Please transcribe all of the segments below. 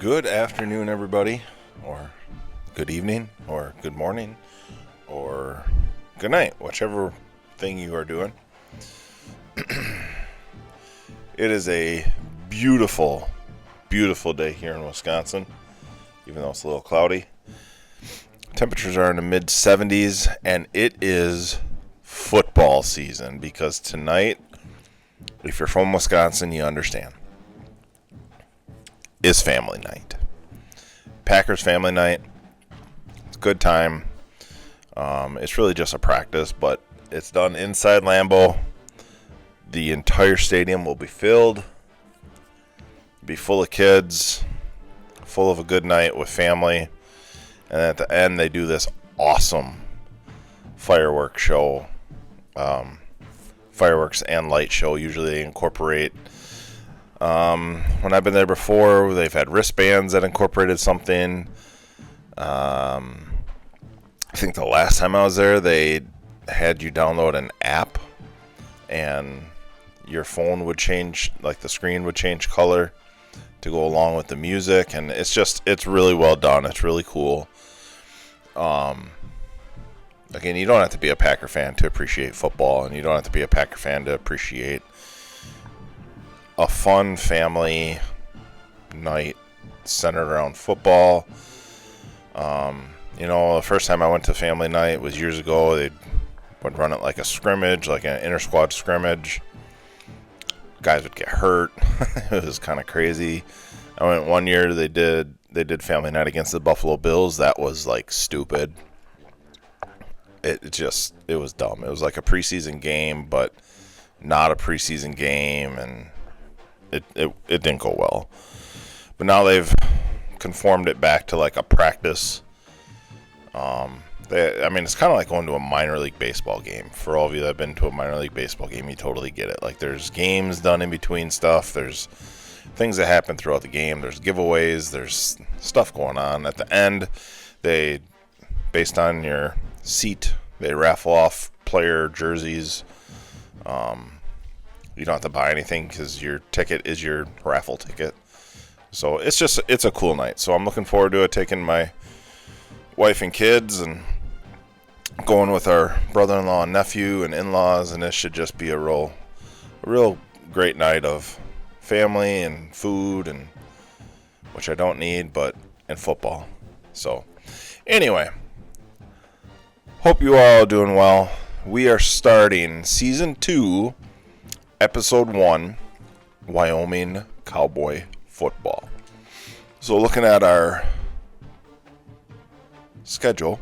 Good afternoon, everybody, or good evening, or good morning, or good night, whichever thing you are doing. It is a beautiful, beautiful day here in Wisconsin, even though it's a little cloudy. Temperatures are in the mid-70s, and it is football season because tonight, if you're from Wisconsin, you understand, is family night. Packers family night. It's a good time. It's really just a practice, but it's done inside Lambeau. The entire stadium will be filled, be full of kids, full of a good night with family. And at the end, they do this awesome fireworks show, fireworks and light show. Usually they incorporate, when I've been there before, they've had wristbands that incorporated something. I think the last time I was there, they had you download an app and your phone would change, like the screen would change color to go along with the music, and it's really well done. It's really cool. Again, you don't have to be a Packer fan to appreciate football, and you don't have to be a Packer fan to appreciate a fun family night centered around football. The first time I went to family night was years ago. They would run it like a scrimmage, like an inter-squad scrimmage. Guys would get hurt. It was kind of crazy. I went one year. They did family night against the Buffalo Bills. That was like stupid. It was dumb. It was like a preseason game, but not a preseason game, and it didn't go well. But now they've conformed it back to like a practice. It's kind of like going to a minor league baseball game. For all of you that have been to a minor league baseball game, you totally get it. Like, there's games done in between stuff. There's things that happen throughout the game. There's giveaways. There's stuff going on. At the end, based on your seat, they raffle off player jerseys. You don't have to buy anything because your ticket is your raffle ticket. So it's a cool night. So I'm looking forward to it, taking my wife and kids and going with our brother-in-law and nephew and in-laws, and this should just be a real great night of family and food, and which I don't need, and football. So anyway, hope you all are doing well. We are starting season 2, episode 1, Wyoming Cowboy football. So looking at our schedule,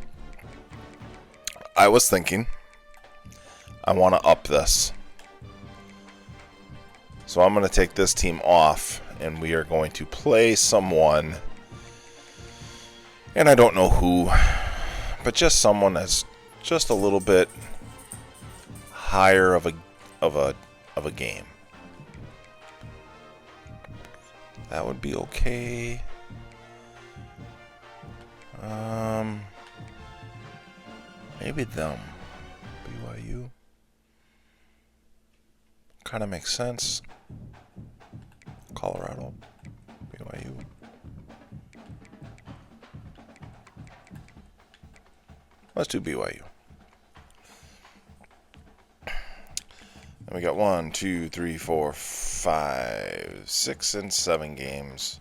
I was thinking I want to up this. So I'm going to take this team off, and we are going to play someone, and I don't know who, but just someone that's just a little bit higher of a game. That would be okay. Maybe them. BYU. Kind of makes sense. Colorado. BYU. Let's do BYU. And we got 1, 2, 3, 4, 5, 6, and 7 games.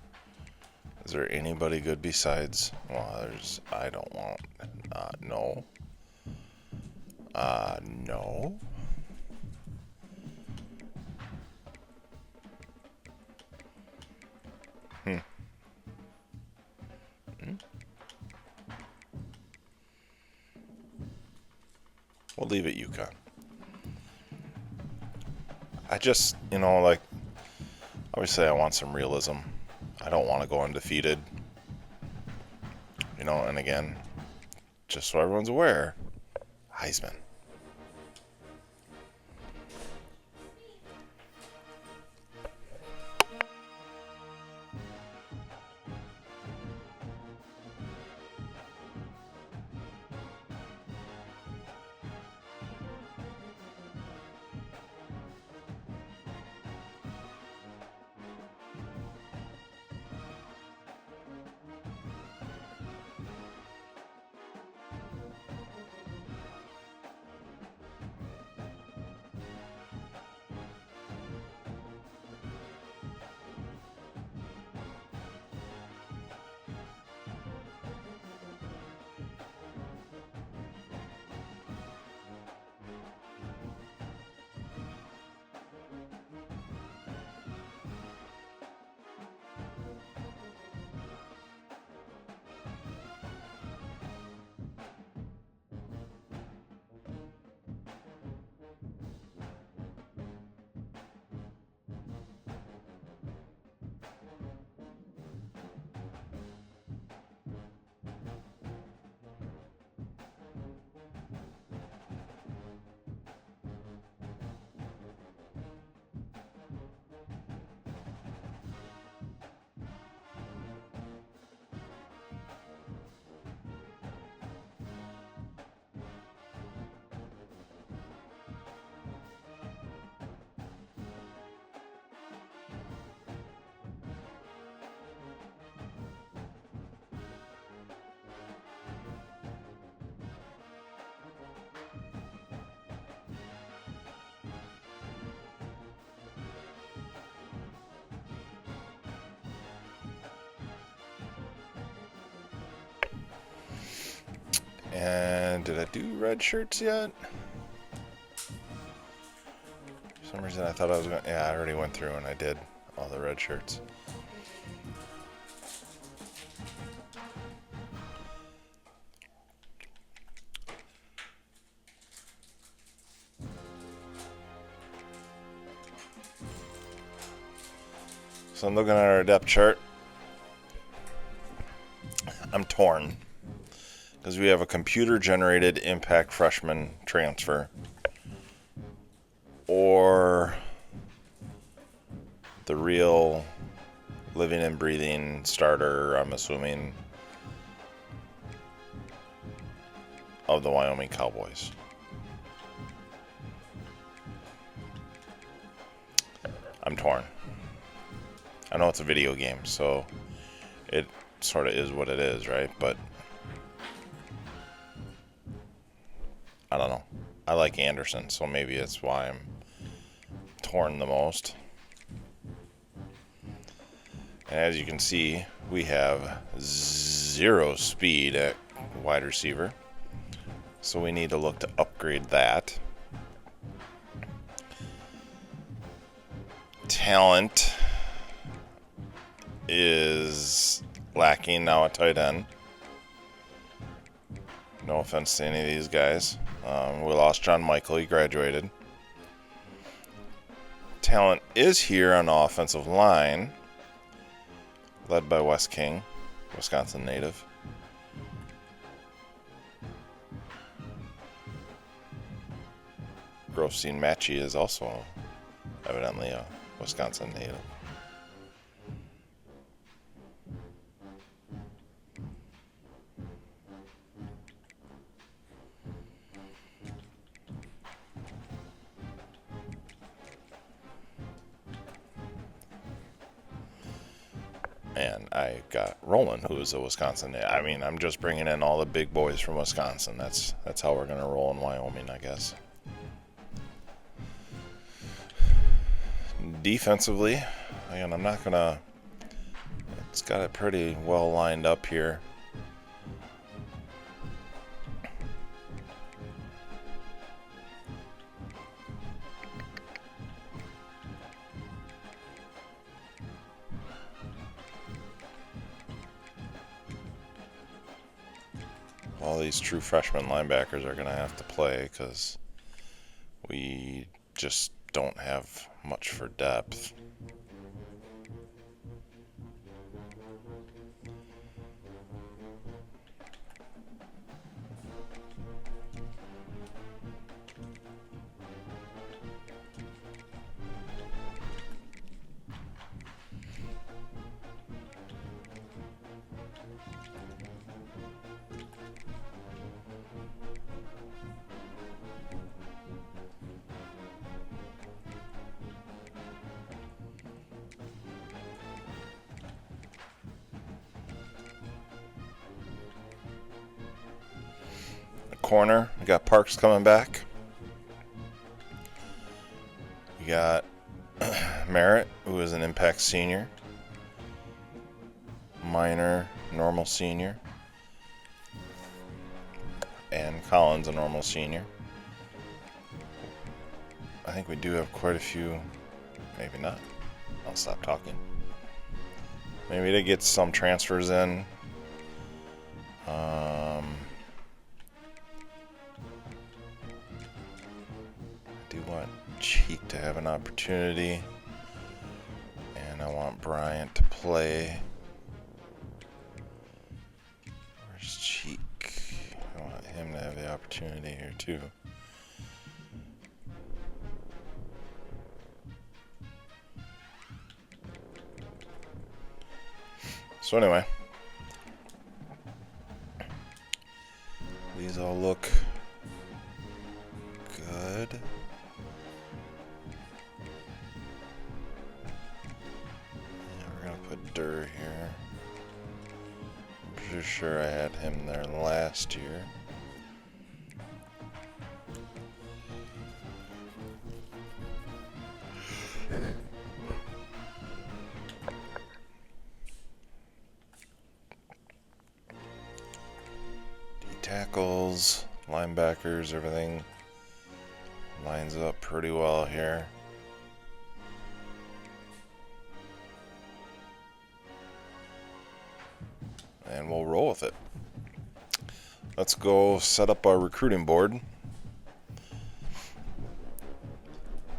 Is there anybody good besides? Well, I don't want. No. No. We'll leave it UConn. I just, obviously I want some realism. I don't want to go undefeated. And again, just so everyone's aware, Heisman. And did I do red shirts yet? For some reason I thought I was going to... Yeah, I already went through and I did all the red shirts. So I'm looking at our depth chart. I'm torn because we have a computer-generated impact freshman transfer or the real living and breathing starter, I'm assuming, of the Wyoming Cowboys. I'm torn. I know it's a video game, so it sort of is what it is, right? But I don't know. I like Anderson, so maybe that's why I'm torn the most. And as you can see, we have 0 speed at wide receiver, so we need to look to upgrade that. Talent is lacking now at tight end. No offense to any of these guys. We lost John Michael. He graduated. Talent is here on the offensive line, led by Wes King, Wisconsin native. Grosstein Matchy is also evidently a Wisconsin native. And I got Roland, who is a Wisconsin. I mean, I'm just bringing in all the big boys from Wisconsin. That's how we're going to roll in Wyoming, I guess. Defensively, again, I'm not going to... It's got it pretty well lined up here. All these true freshman linebackers are going to have to play because we just don't have much for depth. Corner, we got Parks coming back. We got Merritt, who is an impact senior. Minor, normal senior. And Collins, a normal senior. I think we do have quite a few. Maybe not. I'll stop talking. Maybe to get some transfers in. I do want Cheek to have an opportunity, and I want Bryant to play. Where's Cheek? I want him to have the opportunity here too. So anyway, these all look good. Yeah, we're gonna put Durr here. I'm pretty sure I had him there last year. tackles, linebackers, everything lines up pretty well here. And we'll roll with it. Let's go set up our recruiting board.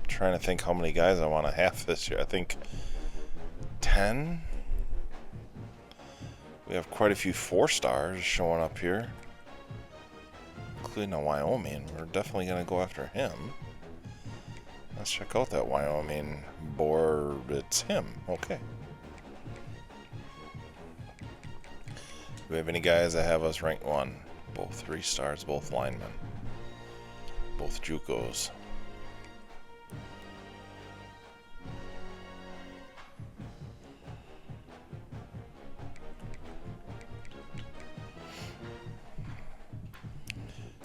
Trying to think how many guys I want to have this year. I think 10. We have quite a few 4-stars showing up here, including a Wyoming. We're definitely going to go after him. Let's check out that Wyoming board. It's him. Okay. Do we have any guys that have us ranked 1? Both 3 stars, both linemen. Both JUCOs.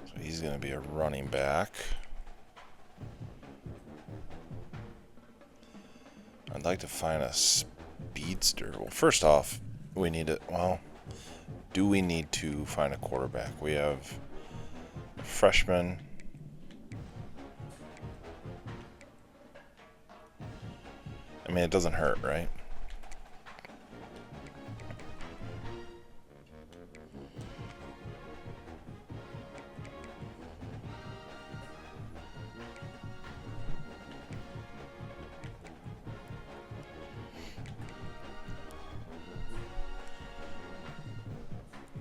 So he's going to be a running back. I'd like to find a speedster. Well, first off, we need to, well, do we need to find a quarterback? We have a freshman. I mean, it doesn't hurt, right?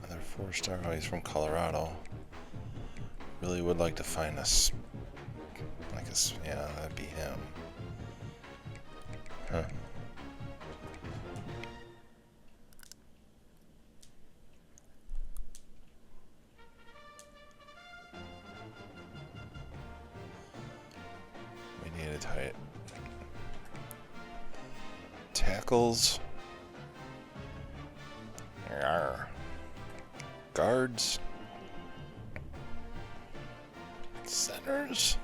Another 4-star. Oh, he's from Colorado. Really would like to find us. Yeah, that'd be him. Huh. We need to tie it. Tackles. Arr. Guards. Centers.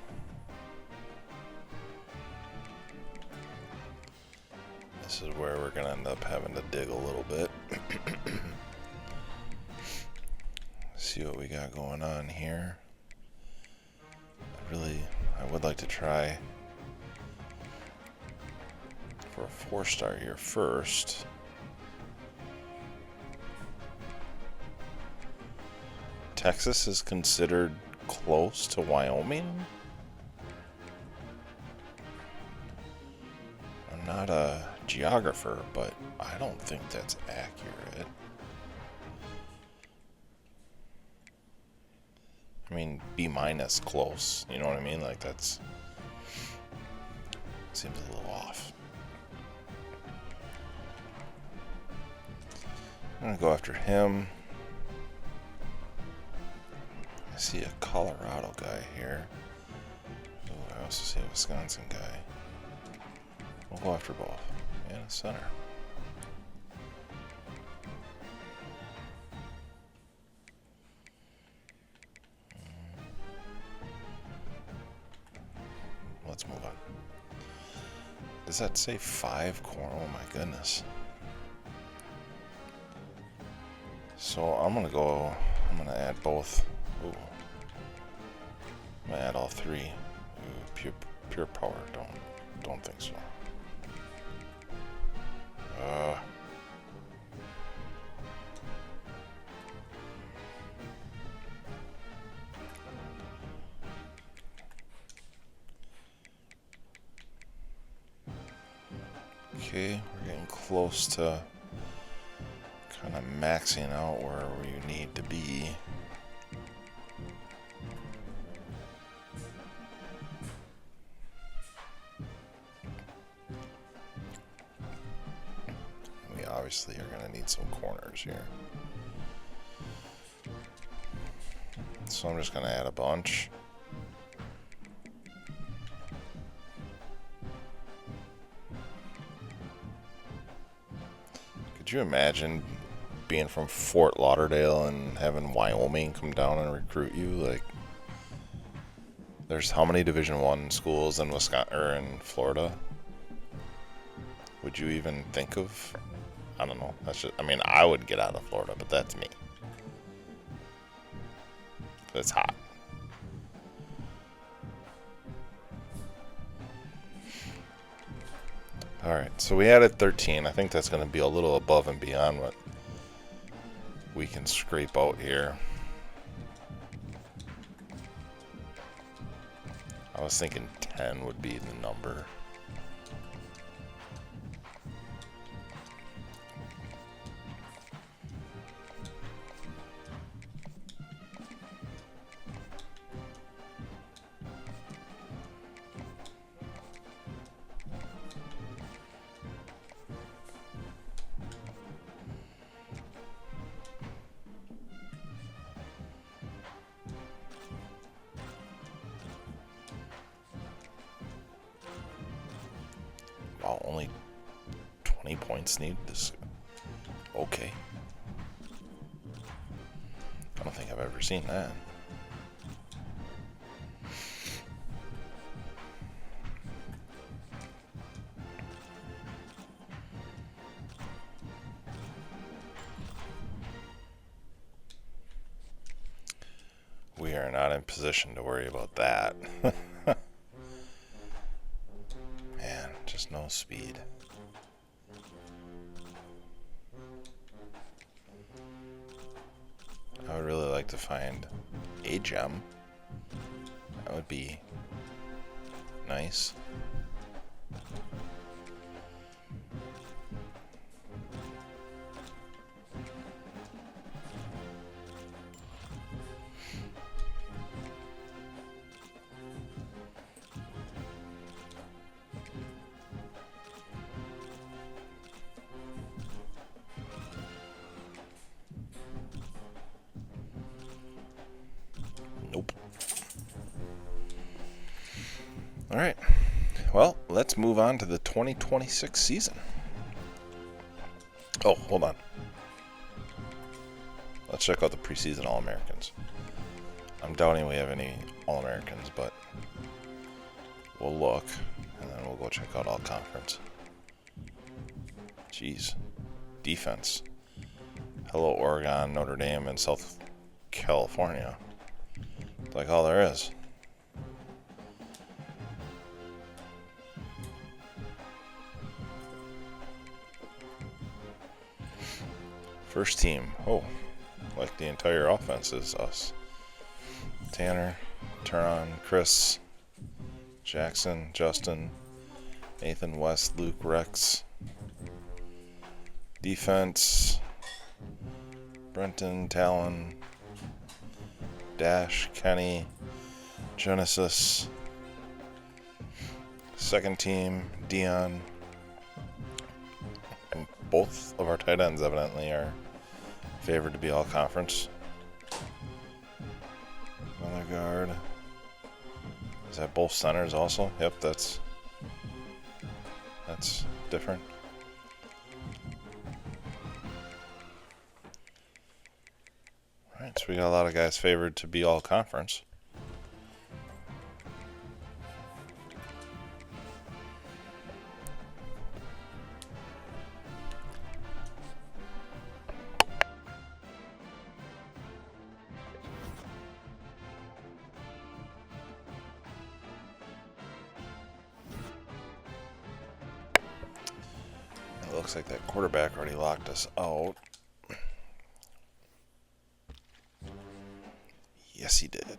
This is where we're going to end up having to dig a little bit. See what we got going on here. I would like to try for a 4-star here first. Texas is considered close to Wyoming. I'm not a geographer, but I don't think that's accurate. I mean, B- close. You know what I mean? Like, that's seems a little off. I'm gonna go after him. I see a Colorado guy here. Oh, I also see a Wisconsin guy. We'll go after both. And a center. Let's move on. Does that say 5 corner? Oh my goodness. So I'm gonna add both. Ooh. I'm gonna add all 3. Ooh, pure power. Don't think so. Okay, we're getting close to kind of maxing out where we need to be. We obviously are going to need some corners here. So I'm just going to add a bunch. Could you imagine being from Fort Lauderdale and having Wyoming come down and recruit you? Like, there's how many Division I schools in Wisconsin or in Florida? Would you even think of? I don't know. That's just, I mean, I would get out of Florida, but that's me. It's hot. Alright, so we added 13. I think that's going to be a little above and beyond what we can scrape out here. I was thinking 10 would be the number. Wow, only 20 points needed this. Okay. I don't think I've ever seen that. We are not in position to worry about that. Man, just no speed. I would really like to find a gem. That would be nice. Nope. All right. Well, let's move on to the 2026 season. Oh, hold on. Let's check out the preseason All-Americans. I'm doubting we have any All-Americans, but we'll look, and then we'll go check out All-Conference. Jeez. Defense. Hello, Oregon, Notre Dame, and South California. It's like all there is. First team. Oh, like the entire offense is us. Tanner, Turon, Chris, Jackson, Justin, Nathan, West, Luke, Rex. Defense, Brenton, Talon, Dash, Kenny, Genesis. Second team, Dion. And both of our tight ends evidently are favored to be all conference. Another guard. Is that both centers also? Yep, that's different. Alright, so we got a lot of guys favored to be all conference. It looks like that quarterback already locked us out. Yes, he did.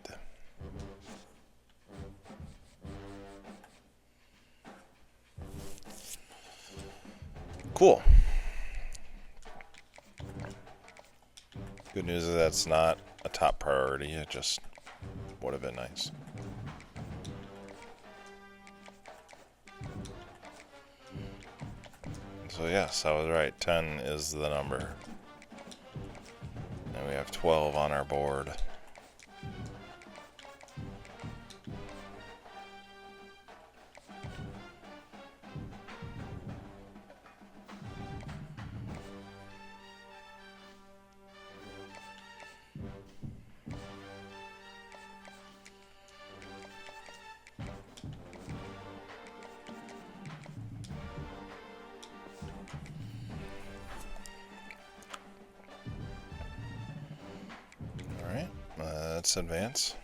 Cool. Good news is that's not a top priority. It just would have been nice. So yes, I was right. 10 is the number. And we have 12 on our board. advance.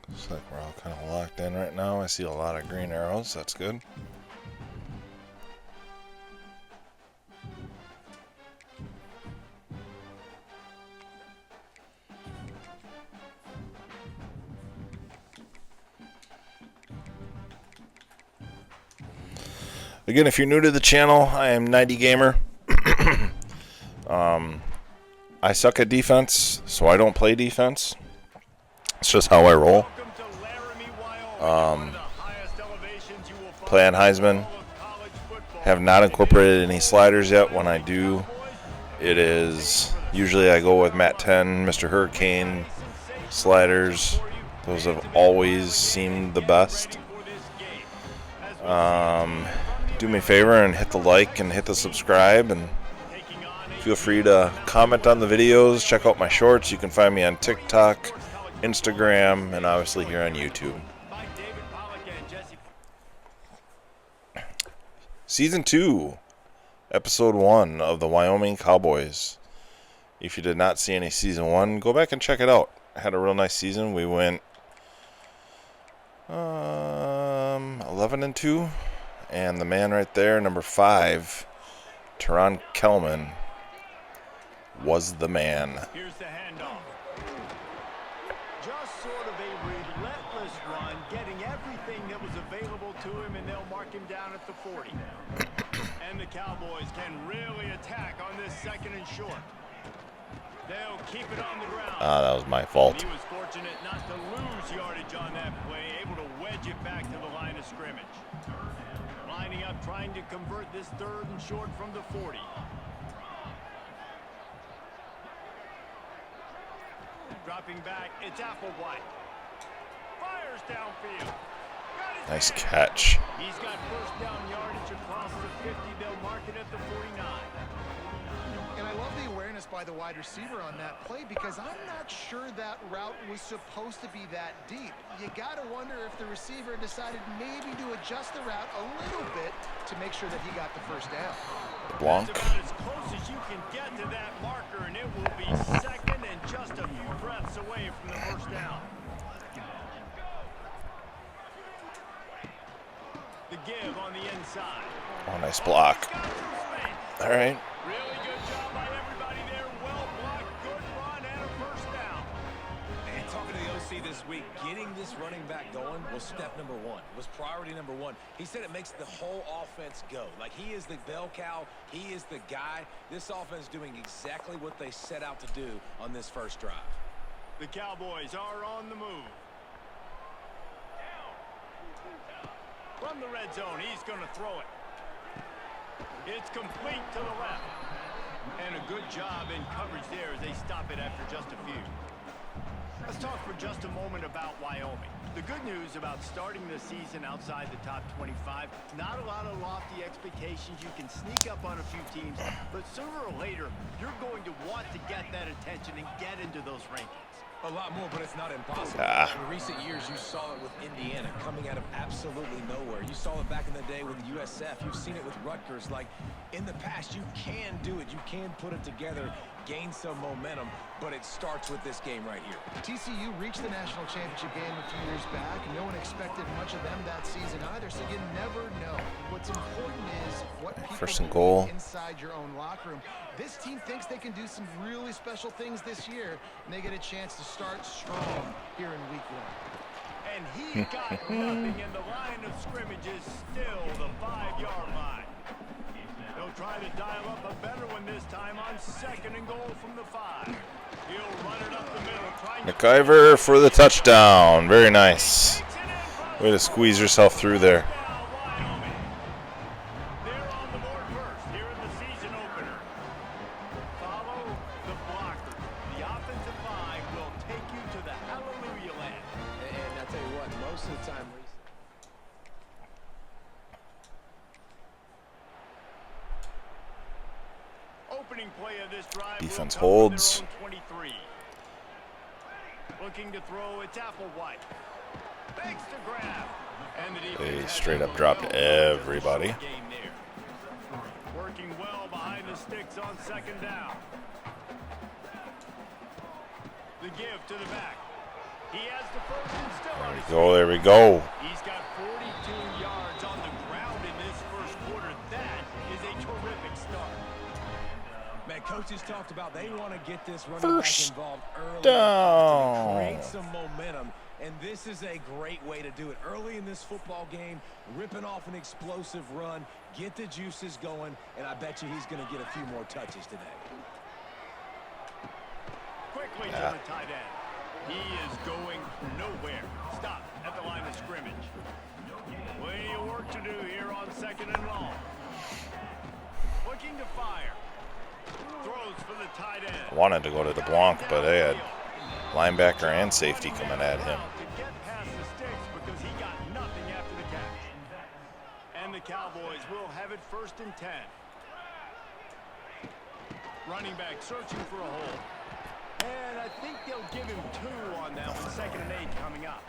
Looks like we're all kind of locked in right now. I see a lot of green arrows. That's good. Again, if you're new to the channel, I am 90 Gamer. I suck at defense, so I don't play defense. It's just how I roll. Play on Heisman. Have not incorporated any sliders yet. When I do, it is usually I go with Matt 10, Mr. Hurricane sliders. Those have always seemed the best. Do me a favor and hit the like and hit the subscribe, and feel free to comment on the videos. Check out my shorts. You can find me on TikTok, Instagram, and obviously here on YouTube. Season 2, Episode 1 of the Wyoming Cowboys. If you did not see any Season 1, go back and check it out. I had a real nice season. We went 11-2. And the man right there, number 5, Teron Kelman, was the man. Here's the handoff. Just sort of a relentless run, getting everything that was available to him, and they'll mark him down at the 40. And the Cowboys can really attack on this 2nd and short. They'll keep it on the ground. That was my fault. He was fortunate not to lose yardage on that play, able to wedge it back to the line of scrimmage. Lining up, trying to convert this 3rd and short from the 40. Dropping back, it's Applewhite. Fires downfield. Nice catch. He's got 1st down yardage across the 50. They'll mark it at the 49. And I love the awareness by the wide receiver on that play, because I'm not sure that route was supposed to be that deep. You got to wonder if the receiver decided maybe to adjust the route a little bit to make sure that he got the 1st down. Blanc. That's about as close as you can get to that marker, and it will be 2nd and just a few breaths away from the 1st down. The give on the inside. Oh, nice block. All right. Really good job by everybody there. Well blocked, good run, and a 1st down. And talking to the OC this week, getting this running back going was step number 1, was priority number 1. He said it makes the whole offense go. Like, he is the bell cow, he is the guy. This offense doing exactly what they set out to do on this 1st drive. The Cowboys are on the move. From the red zone, he's going to throw it. It's complete to the left. And a good job in coverage there as they stop it after just a few. Let's talk for just a moment about Wyoming. The good news about starting the season outside the top 25, not a lot of lofty expectations. You can sneak up on a few teams, but sooner or later, you're going to want to get that attention and get into those rankings. A lot more, but it's not impossible. In recent years, you saw it with Indiana coming out of absolutely nowhere. You saw it back in the day with USF. You've seen it with Rutgers. Like, in the past, you can do it. You can put it together, gain some momentum, but it starts with this game right here. TCU reached the national championship game a few years back. No one expected much of them that season either, so you never know. What's important is what people 1st and goal. inside your own locker room. This team thinks they can do some really special things this year, and they get a chance to start strong here in week 1. And he got nothing, and the line of scrimmage is still the 5-yard line. They'll try to dial up a better one this time on 2nd and goal from the 5. He'll run it up the middle. McIver for the touchdown. Very nice. Way to squeeze yourself through there. They're on the board first here in the season opener. Follow the blockers. The offensive line will take you to the hallelujah land. And I tell you what, most of the time, opening play of this drive Defense will come from their holds. own 23. Looking to throw, it's Applewhite. Fakes to grab. And the defense They has straight up it dropped well everybody. into the game there. Working well behind the sticks on second down. The give to the back. He has the first and still on his feet. There we go. He's got 42 yards on the ground in this first quarter. That is a terrific start. Man, coaches talked about they want to get this running First back involved early down. to create some momentum, and this is a great way to do it. Early in this football game, ripping off an explosive run, get the juices going, and I bet you he's going to get a few more touches today. Quickly to the tight end. He is going nowhere. Stop at the line of scrimmage. Plenty of work to do here on second and long. Looking to fire. Throws for the tight end. Wanted to go to DeBlanc, but they had linebacker and safety coming at him. To get past the sticks because he got nothing after the catch. And the Cowboys will have it 1st and 10. Running back searching for a hole. And I think they'll give him 2 on that one. 2nd and 8 coming up.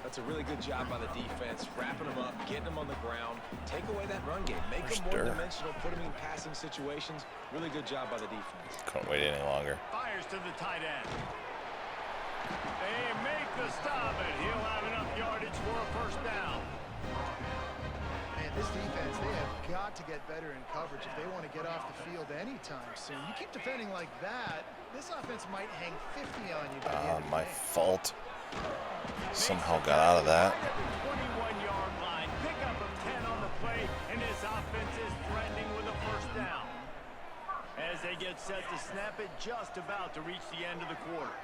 That's a really good job by the defense, wrapping them up, getting them on the ground, take away that run game, make them more dimensional, put them in passing situations. Really good job by the defense. Couldn't wait any longer. Fires to the tight end. They make the stop, and he'll have enough yardage for a 1st down. Man, this defense, they have got to get better in coverage if they want to get off the field anytime soon. You keep defending like that, this offense might hang 50 on you by the end of the My game. fault. Somehow got out of that. 21-yard line, pickup of 10 on the play, and this offense is threatening with a 1st down. As they get set to snap it, just about to reach the end of the quarter.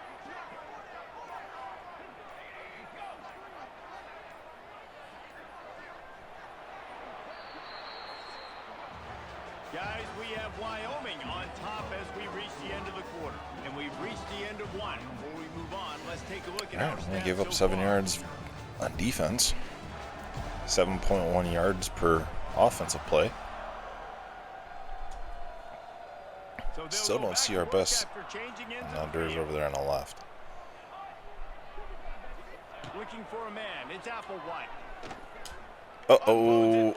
Guys, we have Wyoming on top as we reach the end of the quarter. And we've reached the end of one. Before we move on, let's take a look at our We stats gave up so 7 far. yards on defense. 7.1 yards per offensive play. So they'll Still go don't back see to our work best. after changing into Now the Dur's field. over there on the left. Looking for a man. It's Applewhite. Uh-oh.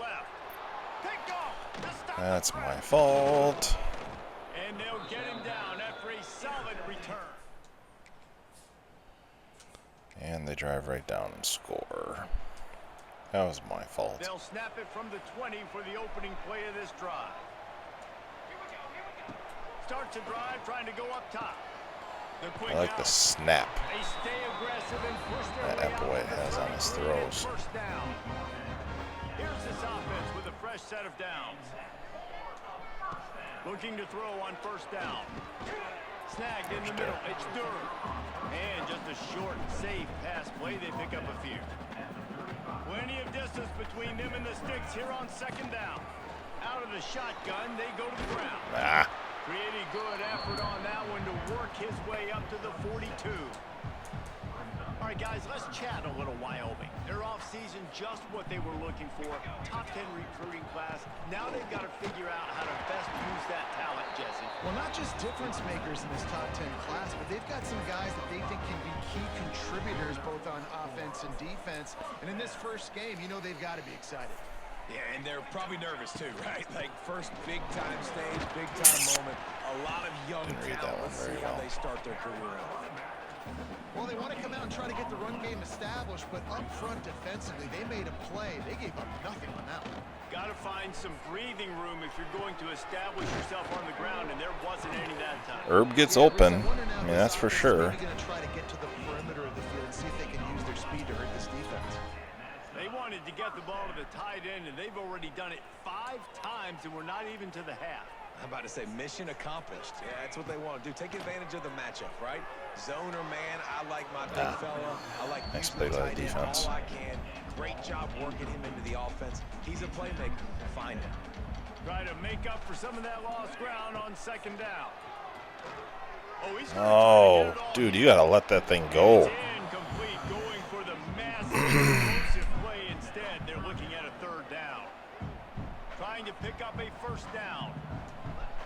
Picked off. The stop That's and my grab. fault. And they'll get him down after a solid return. And they drive right down and score. That was my fault. They'll snap it from the 20 for the opening play of this drive. Starts a drive trying to go up top. The quick I like out. the snap They stay aggressive and push their that way out Applewhite to the has on his 33 and throws. 1st down. Here's this offense with a fresh set of downs. Looking to throw on 1st down. Snagged in the middle. It's Dur. And just a short, safe pass play. They pick up a few. Plenty of distance between them and the sticks here on 2nd down. Out of the shotgun, they go to the ground. Ah, Pretty good effort on that one to work his way up to the 42. All right, guys, let's chat a little Wyoming. Their offseason, just what they were looking for. Top 10 recruiting class. Now they've got to figure out how to best use that talent, Jesse. Well, not just difference makers in this top 10 class, but they've got some guys that they think can be key contributors both on offense and defense. And in this first game, you know they've got to be excited. Yeah, and they're probably nervous too, right? Like first big-time stage, big-time moment. A lot of young Didn't read that talent. one Let's see very how well. they start their career out. Well, they want to come out and try to get the run game established, but up front defensively, they made a play. They gave up nothing on that one. Got to find some breathing room if you're going to establish yourself on the ground, and there wasn't any that time. Herb gets Yeah, open. Bruce, I mean, that's for sure. They're going to try to get to the perimeter of the field and see if they can use their speed to hurt this defense. They wanted to get the ball to the tight end, and they've already done it 5 times, and we're not even to the half. I'm about to say mission accomplished. Yeah, that's what they want to do. Take advantage of the matchup, right? Zone or man, I like my big fella. I like Nice using the play by the tight end defense. all I can. Great job working him into the offense. He's a playmaker. Find him. Try to make up for some of that lost ground on 2nd down. Oh, he's gonna try to Oh, get it all dude, here. you got to let that thing go. It's incomplete, going for the massive explosive play instead. They're looking at a 3rd down. Trying to pick up a 1st down.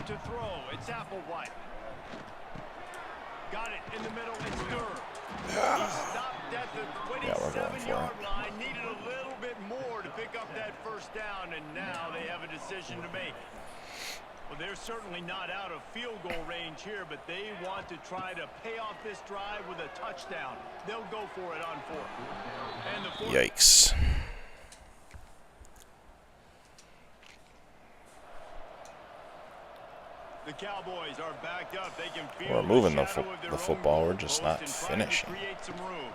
To throw, it's Applewhite. Got it in the middle, it's Durr. He stopped at the 27-yard line, needed a little bit more to pick up that first down, and now they have a decision to make. Well, they're certainly not out of field goal range here, but they want to try to pay off this drive with a touchdown. They'll go for it on fourth. And the fourth. Yikes. The Cowboys are backed up. They can feel We're moving the the football. We're just not finishing. Create some room.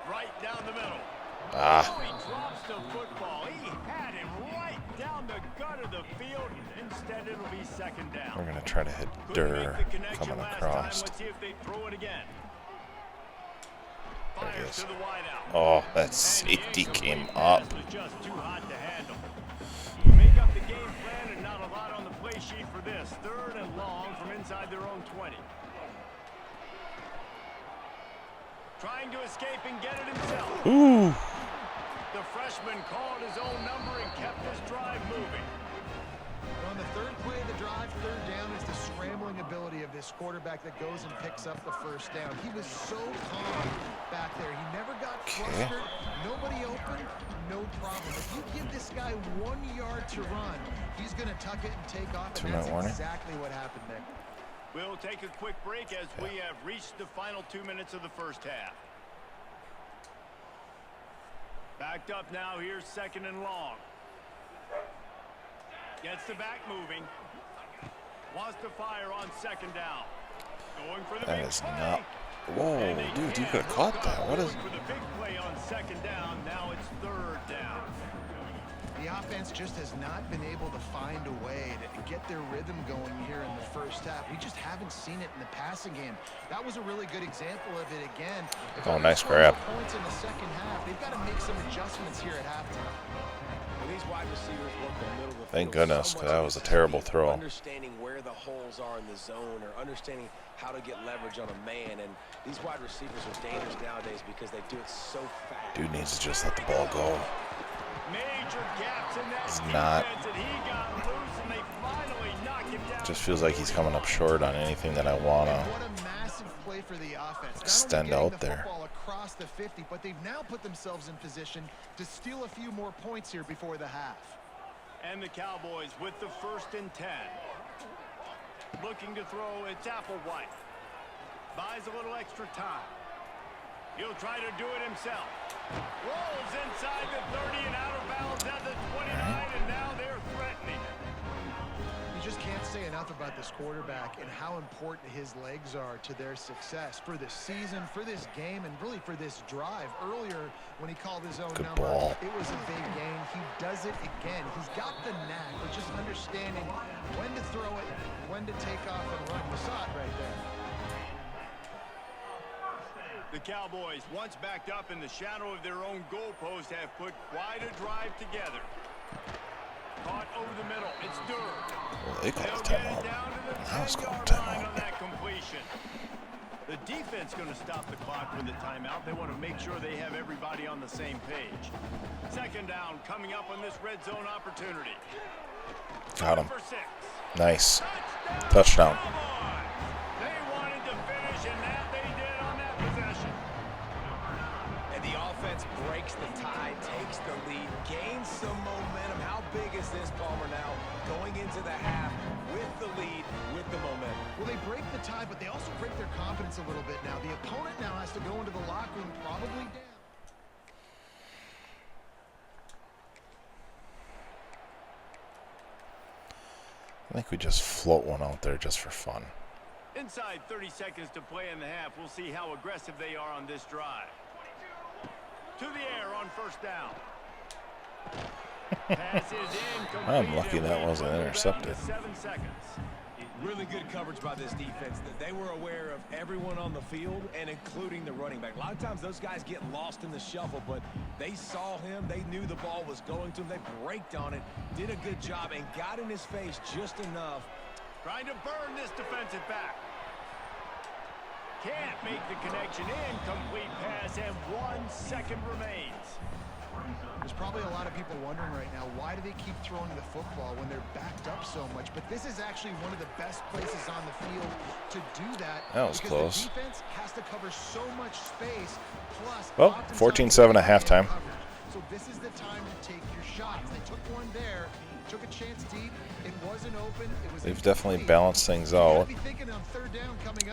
Right down the middle. Ah. He drops the football. He had it right down the gut of the field. Instead, it'll be second down. We're gonna try to hit Durr coming across. Let's see if they throw it again. There it Fires is. to the wideout. Oh, that safety came up. Pass was just too hot to handle. You make up the game plan and not a lot on the play sheet for this. Third and long from inside their own 20. Trying to escape and get it himself. Ooh. The freshman called his own number and kept his drive moving. On the third play of the drive, third down is the scrambling ability of this quarterback that goes and picks up the first down. He was so calm back there. He never got flustered. Nobody open, no problem. If you give this guy 1 yard to run, he's going to tuck it and take off, and that's exactly what happened there. We'll take a quick break as we have reached the final 2 minutes of the first half. Backed up now, here's second and long. Gets the back moving. Wants to fire on second down. Going for the That big is play. not. Whoa, dude, you could have caught that. What is? For the big play on second down, now it's third down. The offense just has not been able to find a way to get their rhythm going here in the first half. We just haven't seen it in the passing game. That was a really good example of it again. Oh, nice grab. Points in the second half. They've got to make some adjustments here at halftime. These wide receivers work the middle of the Thank field goodness, so because much that was a terrible throw. Understanding where the holes are in the zone, or understanding how to get leverage on a man, and these wide receivers are dangerous nowadays because they do it so fast. Dude needs to just let the ball go. Major gaps in that He's defense, not. and he got loose, and they finally knock him down. Just feels like he's coming up short on anything that I wanna What a massive play for the offense. extend Not only out getting the there. football across the 50, but they've now put themselves in position to steal a few more points here before the half. And the Cowboys with the 1st and 10. Looking to throw, it's Applewhite. Buys a little extra time. He'll try to do it himself. Rolls inside the 30 and out of bounds at the 29, and now they're threatening. You just can't say enough about this quarterback and how important his legs are to their success for this season, for this game, and really for this drive. Earlier, when he called his own number, ball. it was a big gain. He does it again. He's got the knack of just understanding when to throw it, when to take off and run. You saw it right there. The Cowboys, once backed up in the shadow of their own goalpost, have put quite a drive together. Caught over the middle. It's Durr. Well, they called a They'll get timeout. it down to the That was 10-yard called a line timeout. on that completion. The defense going to stop the clock with the timeout. They want to make sure they have everybody on the same page. Second down coming up on this red zone opportunity. Got him. For 6. Nice. Touchdown. Cowboys. They wanted to finish, and that they did on that possession. And the offense breaks the tie, takes the lead, gains some momentum. How big is this, Palmer, now going into the half with the lead, with the momentum? Well, they break the tie, but they also break their confidence a little bit now. The opponent now has to go into the locker room probably down. I think we just float one out there just for fun. Inside 30 seconds to play in the half. We'll see how aggressive they are on this drive. To the air on first down. Pass is incomplete. I'm lucky that wasn't intercepted. 7 seconds. Really good coverage by this defense. That they were aware of everyone on the field and including the running back. A lot of times those guys get lost in the shuffle, but they saw him. They knew the ball was going to him. They braked on it, did a good job, and got in his face just enough. Trying to burn this defensive back. Can't make the connection. Incomplete pass, and 1 second remains. There's probably probably a lot of people wondering right now, why do they keep throwing the football when they're backed up so much? But this is actually one of the best places on the field to do that. That was close. The defense has to cover so much space. Plus, well, 14-7 at halftime. So this is the time to take your shots. They took one there, took a chance deep. It wasn't open. It was. They've definitely balanced things out.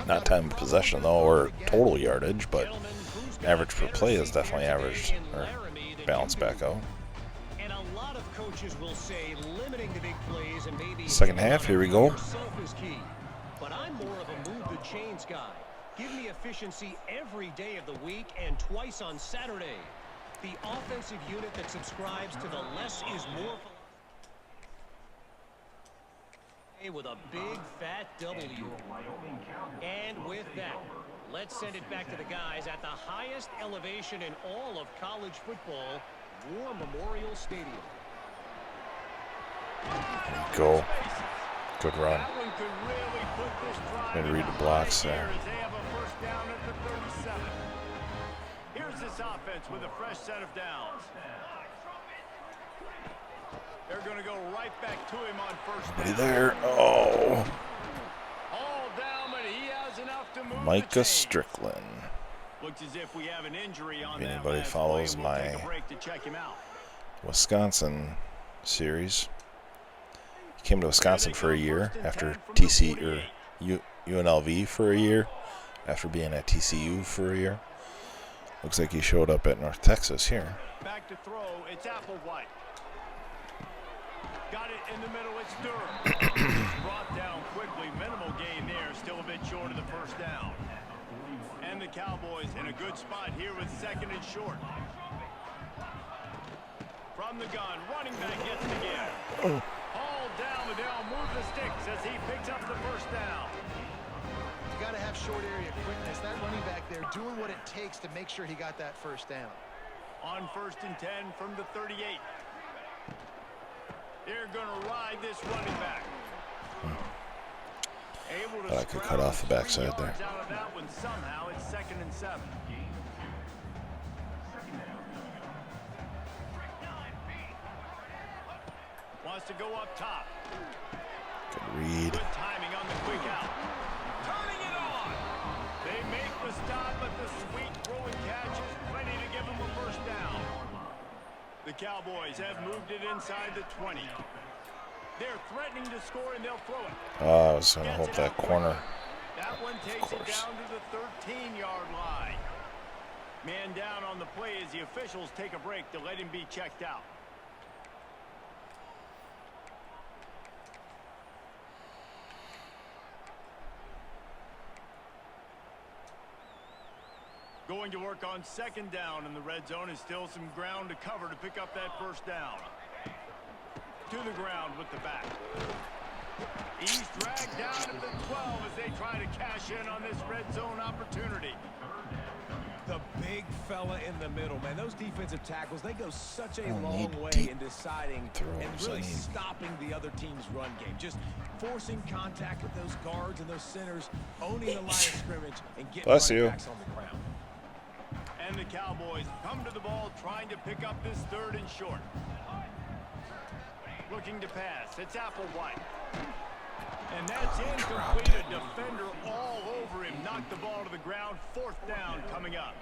Not time of possession though, or total yardage, but average per play is definitely averaged or balanced back out. And a lot of coaches will say limiting the big plays and maybe Second half, here we go. is key. But I'm more of a move the chains guy. Give me efficiency every day of the week and twice on Saturday. The offensive unit that subscribes to the less is more with a big fat W. And with that, let's send it back to the guys at the highest elevation in all of college football, War Memorial Stadium. There you go. Good run. Gonna read the blocks there. Here's this offense with a fresh set of downs. They're going to go right back to him on first down. There. Oh. All down, but he has enough to move. Micah Strickland. Looks as if we have an injury on If that anybody last follows play, we'll my take a break to check him out. Wisconsin series, he came to Wisconsin for a year after TC or UNLV for a year after being at TCU for a year. Looks like he showed up at North Texas here. Back to throw. It's Applewhite. Got it in the middle. It's Durham. Brought down quickly. Minimal gain there. Still a bit short of the first down. And the Cowboys in a good spot here with second and short. From the gun, running back gets the give. Hauled down, but they'll move the sticks as he picks up the first down. You got to have short area quickness. That running back there doing what it takes to make sure he got that first down. On 1st and 10 from the 38. They're going to ride this running back. Able to I could cut off the backside there. Out of that one somehow. It's 2nd and 7. Wants to go up top. Good read. Good timing on the quick out. Turning it on. They make the stop, but the sweet throwing catch is ready to give them a first down. The Cowboys have moved it inside the 20. They're threatening to score, and they'll throw it. Oh, I was going to hope that corner. That one takes it down to the 13-yard line. Man down on the play as the officials take a break to let him be checked out. Going to work on 2nd down in the red zone is still some ground to cover to pick up that first down. To the ground with the back. He's dragged down at the 12 as they try to cash in on this red zone opportunity. The big fella in the middle, man. Those defensive tackles, they go such a long way in deciding and really stopping the other team's run game. Just forcing contact with those guards and those centers, owning the line of scrimmage, and getting running backs on the ground. And the Cowboys come to the ball trying to pick up this 3rd and short. Looking to pass. It's Applewhite. And that's incomplete. A defender all over him. Knocked the ball to the ground. 4th down coming up.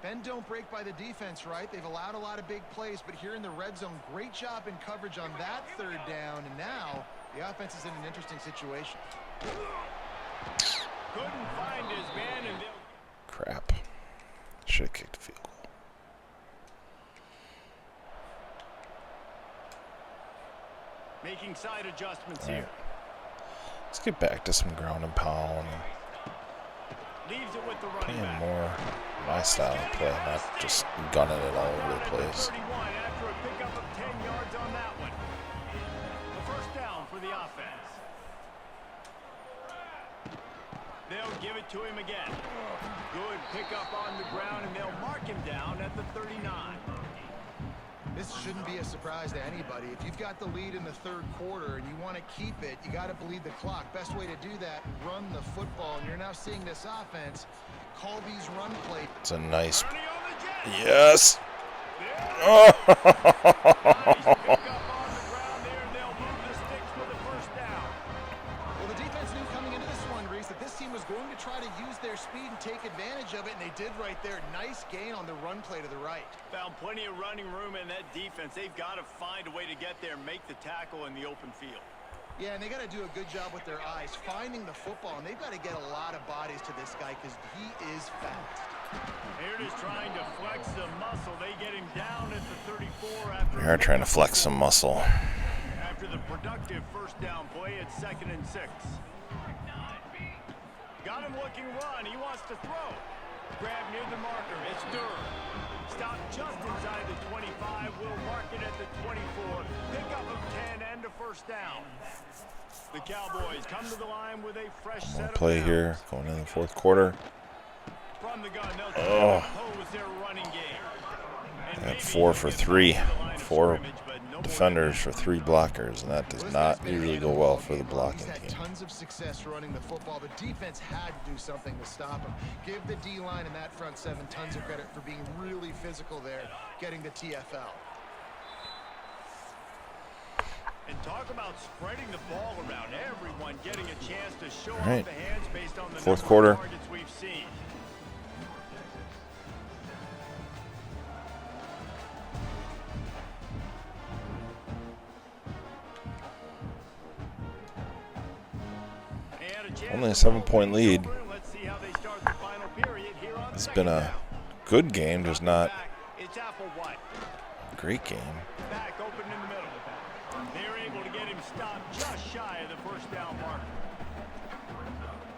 Bend don't break by the defense, right? They've allowed a lot of big plays, but here in the red zone, great job in coverage on that 3rd down. And now the offense is in an interesting situation. Couldn't find his man. And crap. Should have kicked the field goal. making side adjustments here. here. Let's get back to some ground and pound. Leaves it with the running Playing back. more my style of play, not just gunning it all over the place. 31 after a pickup of 10 yards on that one. The first down for the offense. They'll give it to him again. Good pickup on the ground, and they'll mark him down at the 39. This shouldn't be a surprise to anybody. If you've got the lead in the third quarter and you want to keep it, you got to bleed the clock. Best way to do that, run the football. And you're now seeing this offense call these run plays. It's a nice... Yes! Nice pick up on the ground there, and they'll move the sticks for the first down. Well, the defense knew coming into this one, Reese, that this team was going to try to use their speed and take advantage of it, and they did right there. Nice gain on the run play to the right. Found plenty of running room in that defense. They've got to find a way to get there and make the tackle in the open field. Yeah, and they got to do a good job with their eyes, finding the football, and they've got to get a lot of bodies to this guy because he is fast. Here it is trying to flex the muscle. They get him down at the 34 after. We are trying to flex some muscle. After the productive first down play, it's 2nd and 6. Got him looking run. He wants to throw. Grab near the marker. It's Durham. Stop just inside the 25. Will mark it at the 24. Pick up of 10 and a first down. The Cowboys come to the line with a fresh set of Play downs. here, going in the 4th quarter. From the gun, they'll oppose their running game. And At maybe 4 for get 3. to the line of 4 scrimmage, but no more defenders than for 3 blockers, and that does not usually go well for the blocking He's had team. tons of success running the football. The defense had to do something to stop him. Give the D-line and that front 7 tons of credit for being really physical there, getting the TFL. And talk about spreading the ball around. Everyone getting a chance to show All right. off the hands based on the 4th number of quarter. targets we've seen. And a chance Only a to 7-point roll lead. things over. Let's see how they start the final period here on It's second been a down. good game, just not It's Applewhite. a great game. Back open in the middle. They're able to get him stopped just shy of the first down mark.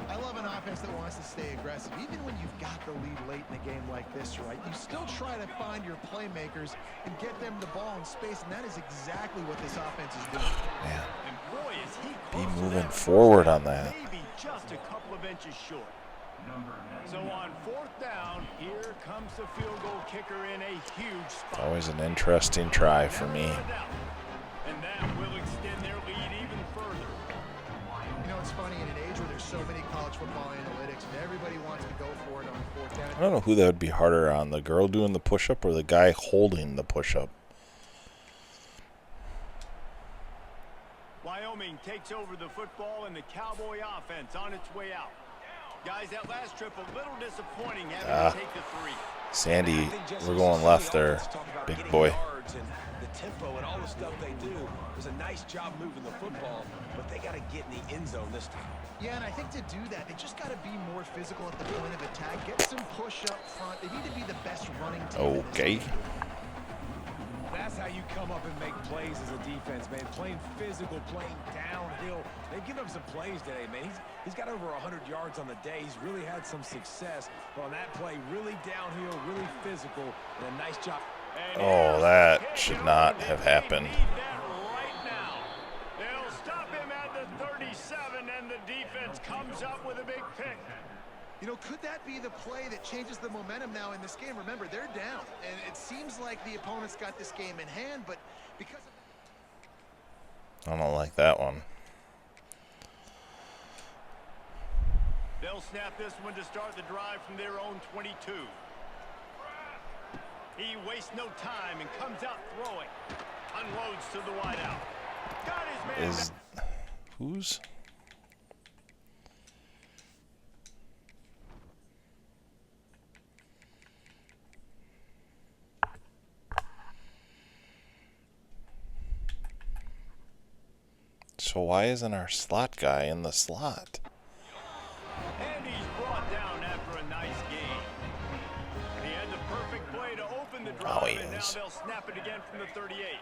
I love an offense that wants to stay aggressive. Even when you've got the lead late in a game like this, right, you still try to find your playmakers and get them the ball in space, and that is exactly what this offense is doing. Man, And boy, is he be close to moving that first forward down, on that. Maybe just a couple of inches short. So on 4th down, here comes the field goal kicker in a huge spot. Always an interesting try for me. And that will extend their lead even further. You know, it's funny, in an age where there's so many college football analytics and everybody wants to go for it on 4th down. I don't know who that would be harder on, the girl doing the push-up or the guy holding the push-up. Wyoming takes over the football and the Cowboy offense on its way out. Guys, that last trip a little disappointing having to take the 3. Sandy, we're going left there, big boy. The tempo and all the stuff they do is a nice job moving the football, but they got to get in the end zone this time. Yeah, and I think to do that, they just got to be more physical at the point of attack. Get some push up front. They need to be the best running team. in this Okay. league. That's how you come up and make plays as a defense, man. Playing physical, playing downhill. They've given him some plays today, man. He's got over 100 yards on the day. He's really had some success. But on that play, really downhill, really physical, and a nice job. And Oh, here's that the kick. should And not they have happened. need that right now. They'll stop him at the 37, and the defense comes up with a big pick. You know, could that be the play that changes the momentum now in this game? Remember, they're down, and it seems like the opponent's got this game in hand, but because of I don't like that one. They'll snap this one to start the drive from their own 22. He wastes no time and comes out throwing. Unloads to the wideout. Got his man. Who's? So why isn't our slot guy in the slot? And he's brought down after a nice game. He had the perfect play to open the drive, Oh, he and now is. they'll snap it again from the 38.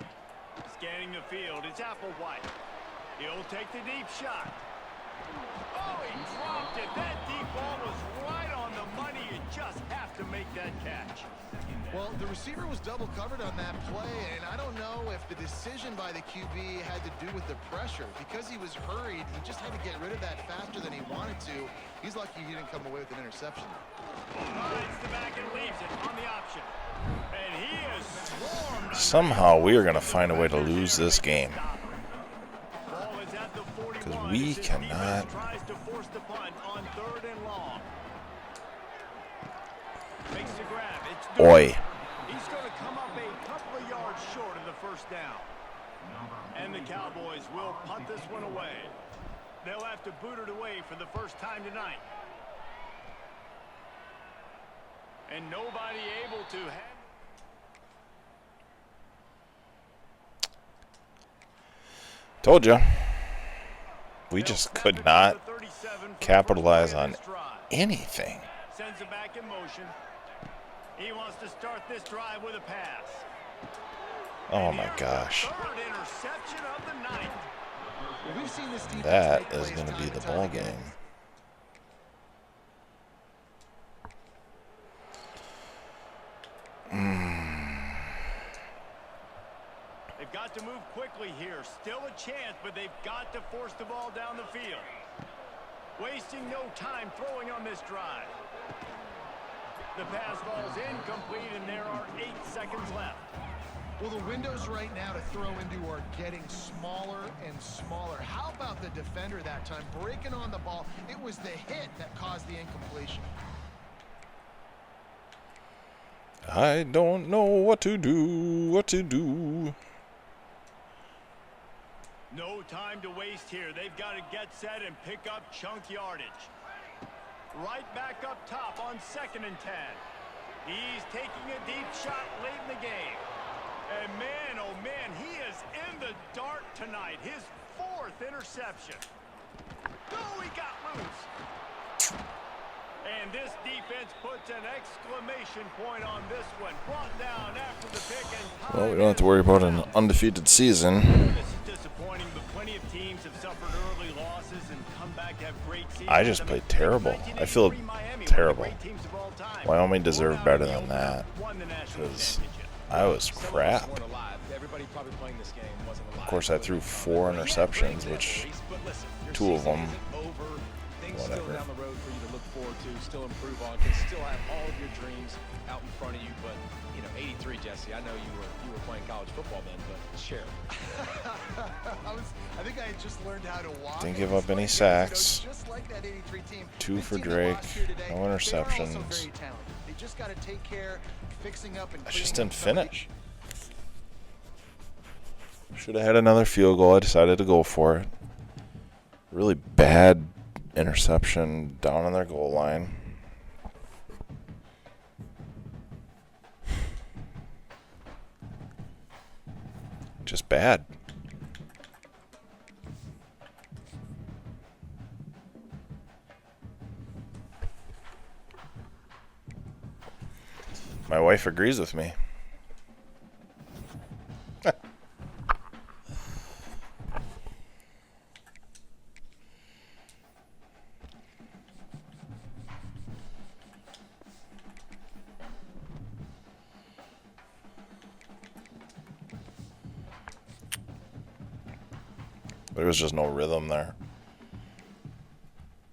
Scanning the field, it's Applewhite. He'll take the deep shot. Oh, he dropped it. That deep ball was right on the money. You just have to make that catch. Well, the receiver was double covered on that play, and I don't know if the decision by the QB had to do with the pressure. Because he was hurried, he just had to get rid of that faster than he wanted to. He's lucky he didn't come away with an interception. Rides the back and leaves it on the option. And he is swarmed. Somehow we are going to find a way to lose this game. Ball is at the 41. Because we As his cannot- defense tries to force the punt on 3rd and long. Makes the grab. It's Oi. He's going to come up a couple of first down. And the Cowboys will punt this one away. They'll have to boot it away for the first time tonight. And nobody able to handle. Told you. We just could not capitalize on anything. Sends it back in motion. He wants to start this drive with a pass. Oh my gosh. Third interception of the night. We've seen this defense That make is plays going to be time the and time ball again. game. They've got to move quickly here. Still a chance, but they've got to force the ball down the field. Wasting no time throwing on this drive. The pass falls incomplete, and there are 8 seconds left. Well, the windows right now to throw into are getting smaller and smaller. How about the defender that time breaking on the ball? It was the hit that caused the incompletion. I don't know what to do. No time to waste here. They've got to get set and pick up chunk yardage. Right back up top on 2nd and 10. He's taking a deep shot late in the game. And man, oh man, he is in the dark tonight. His 4th interception. Oh, he got loose. And this defense puts an exclamation point on this one. Brought down after the pick and Well, we don't have to worry about an undefeated season. This is disappointing, but plenty of teams have suffered early losses and come back to have great seasons. I just played terrible. I feel terrible. Wyoming deserved better than that because I was crap. Of course, I threw 4 interceptions, which 2 of them, whatever. Down the road for you to look forward to, still improve on, can still have all of your dreams out in front of you. But 83, Jesse. I know you were playing college football then, but share. I think I had just learned how to walk. Didn't give up any sacks. Just like that 83 team. 2 This for team that Drake. lost here today, No they are also interceptions. very talented. They just got to take care, fixing up, and I just cleaning didn't up some of the finish. Should have had another field goal. I decided to go for it. Really bad interception down on their goal line. Just bad. My wife agrees with me. There was just no rhythm there.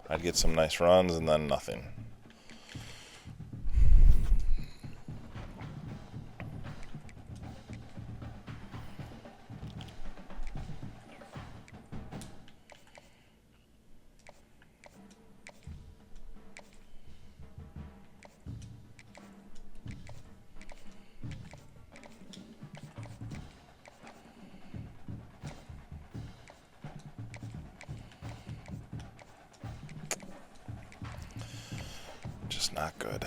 I'd get some nice runs and then nothing. Just not good.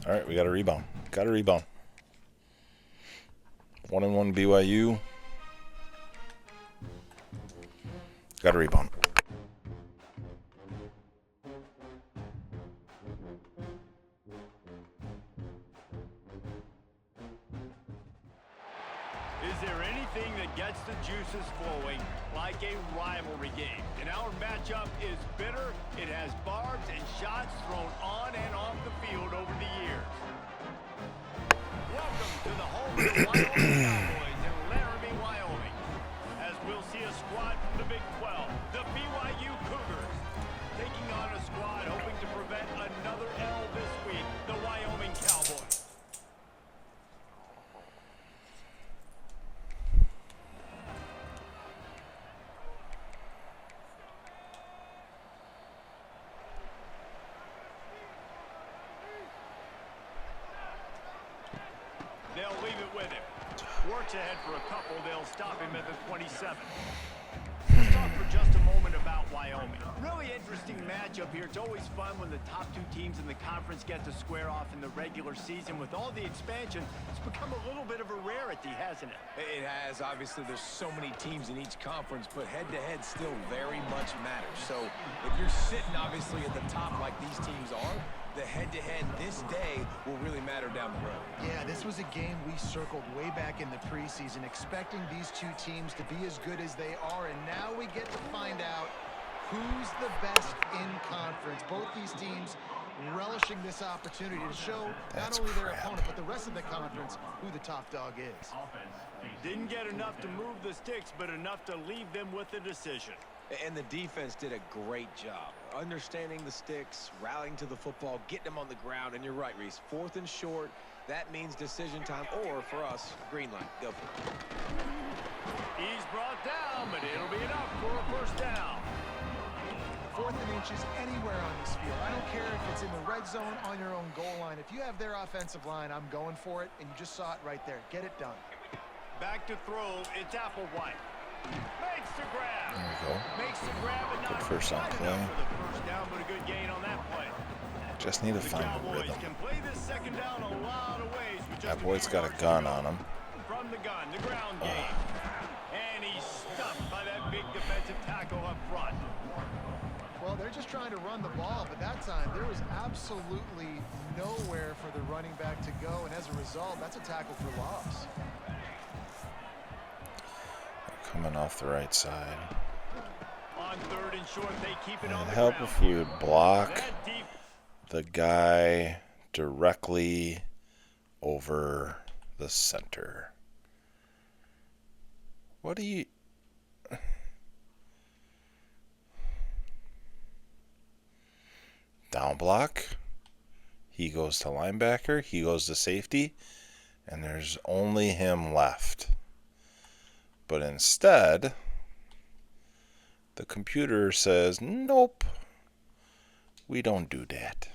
All right, we got a rebound. Got a rebound. 1-1 BYU. Got a rebound. Is there anything that gets the juices flowing like a rivalry game? And our matchup is bitter. It has barbs and shots thrown on and off the field over the years. Welcome to the home of the Wyoming Cowboys in Laramie, Wyoming. As we'll see a squad from the Big 12, the BYU Cougars, taking on a squad hoping to prevent another L this week, the Wyoming Cowboys. They'll leave it with him. Works ahead for a couple. They'll stop him at the 27. Let's talk for just a moment about Wyoming. Really interesting matchup here. It's always fun when the top two teams in the conference get to square off in the regular season. With all the expansion, it's become a little bit of a rarity, hasn't it? It has. Obviously, there's so many teams in each conference, but head-to-head still very much matters. So if you're sitting, obviously, at the top like these teams are, the head-to-head this day will really matter down the road. Yeah, this was a game we circled way back in the preseason, expecting these two teams to be as good as they are, and now we get to find out who's the best in conference. Both these teams relishing this opportunity to show not only their opponent, but the rest of the conference who the top dog is. Didn't get enough to move the sticks, but enough to leave them with a decision. And the defense did a great job understanding the sticks, rallying to the football, getting them on the ground. And you're right, Reese, 4th and short, that means decision time, or for us, green light. Go for it. He's brought down, but it'll be enough for a first down. 4th and inches anywhere on this field. I don't care if it's in the red zone, on your own goal line. If you have their offensive line, I'm going for it, and you just saw it right there. Get it done. Back to throw, it's Applewhite. Makes the grab. There we go. Makes the grab and not Good first on quite play. enough for the first down, but a good gain on that play. Just need to The find a Cowboys rhythm. can play this second down a lot of ways. With just That boy's a few got a yards gun to go. on him. From the gun, the ground game. And he's stuffed by that big defensive tackle up front. Well, they're just trying to run the ball, but that time there was absolutely nowhere for the running back to go, and as a result, that's a tackle for loss. Coming off the right side. On 3rd and short, they keep it on It'd the help ground. if we would block That deep the guy directly over the center. What do you... Down block. He goes to linebacker. He goes to safety. And there's only him left. But instead, the computer says, nope, we don't do that.